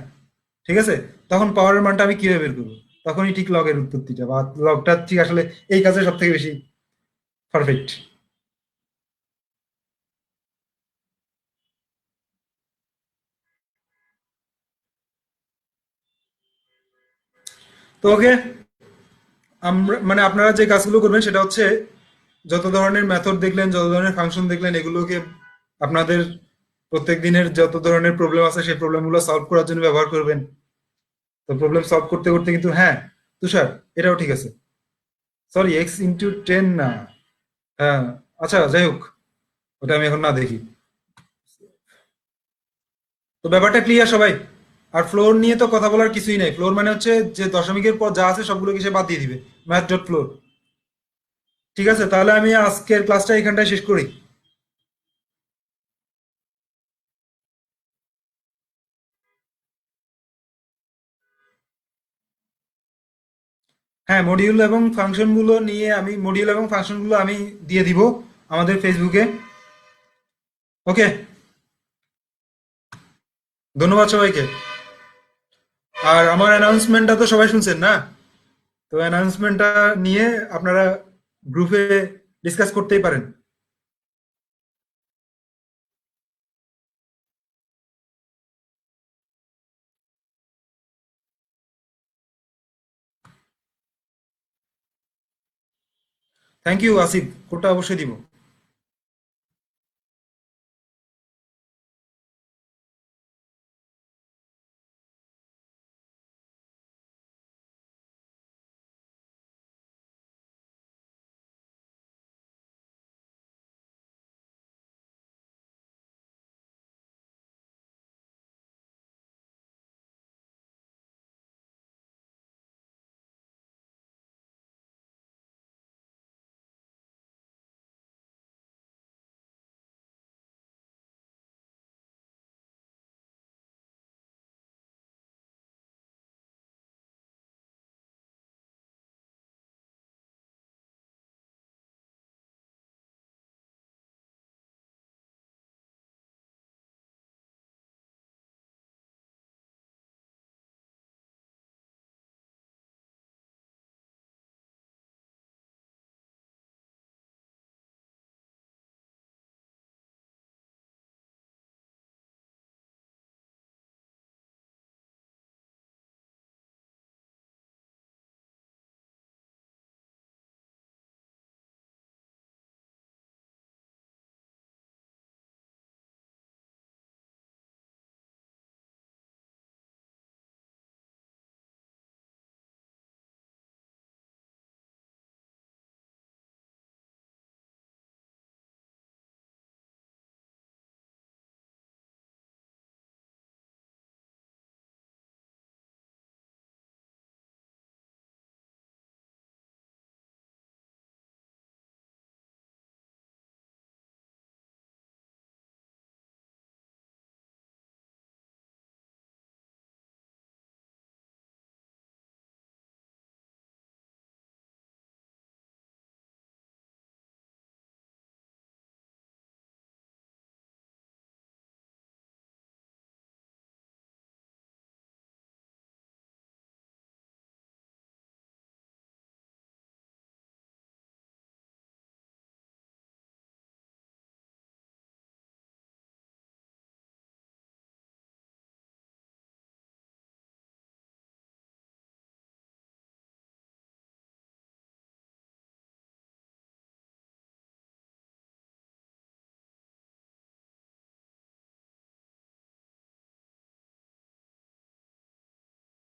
ঠিক আছে, তখন পাওয়ারের মানটা আমি কিভাবে বের করবো? তখনই ঠিক লগের উৎপত্তিটা বা লগটা ঠিক আসলে এই কাজে সব থেকে বেশি পারফেক্ট। তো ওকে, আমরা মানে আপনারা যে কাজগুলো করবেন সেটা হচ্ছে যত ধরনের মেথড দেখলেন, যত ধরনের ফাংশন দেখলেন, এগুলোকে আপনাদের প্রত্যেক দিনের যত ধরনের প্রবলেম আছে সেই প্রবলেমগুলো সলভ করার জন্য ব্যবহার করবেন। তো প্রবলেম সলভ করতে করতে কিন্তু হ্যাঁ, তুষার, এটাও ঠিক আছে। সরি, এক্স ইন্টু 10 না। হ্যাঁ, আচ্ছা যাই হোক, ওটা আমি এখন না দেখি। তো ব্যাপারটা ক্লিয়ার সবাই? আর ফ্লোর নিয়ে তো কথা বলার কিছুই নাই। ফ্লোর মানে হচ্ছে যে দশমিকের পর যা আছে সবগুলোকে সে বাদ দিয়ে দিবে, ম্যাথ ডট ফ্লোর। ঠিক আছে, তাহলে আমি আজকের ক্লাসটা এখানটায় শেষ করি। হ্যাঁ, মডিউল এবং ফাংশনগুলো আমি দিয়ে দিব আমাদের ফেসবুকে। ওকে, ধন্যবাদ সবাইকে। আর আমার অ্যানাউন্সমেন্টটা তো সবাই শুনছেন না? তো অ্যানাউন্সমেন্টটা নিয়ে আপনারা গ্রুপে ডিসকাস করতেই পারেন। থ্যাংক ইউ আসিফ, কোডটা অবশ্যই দিব।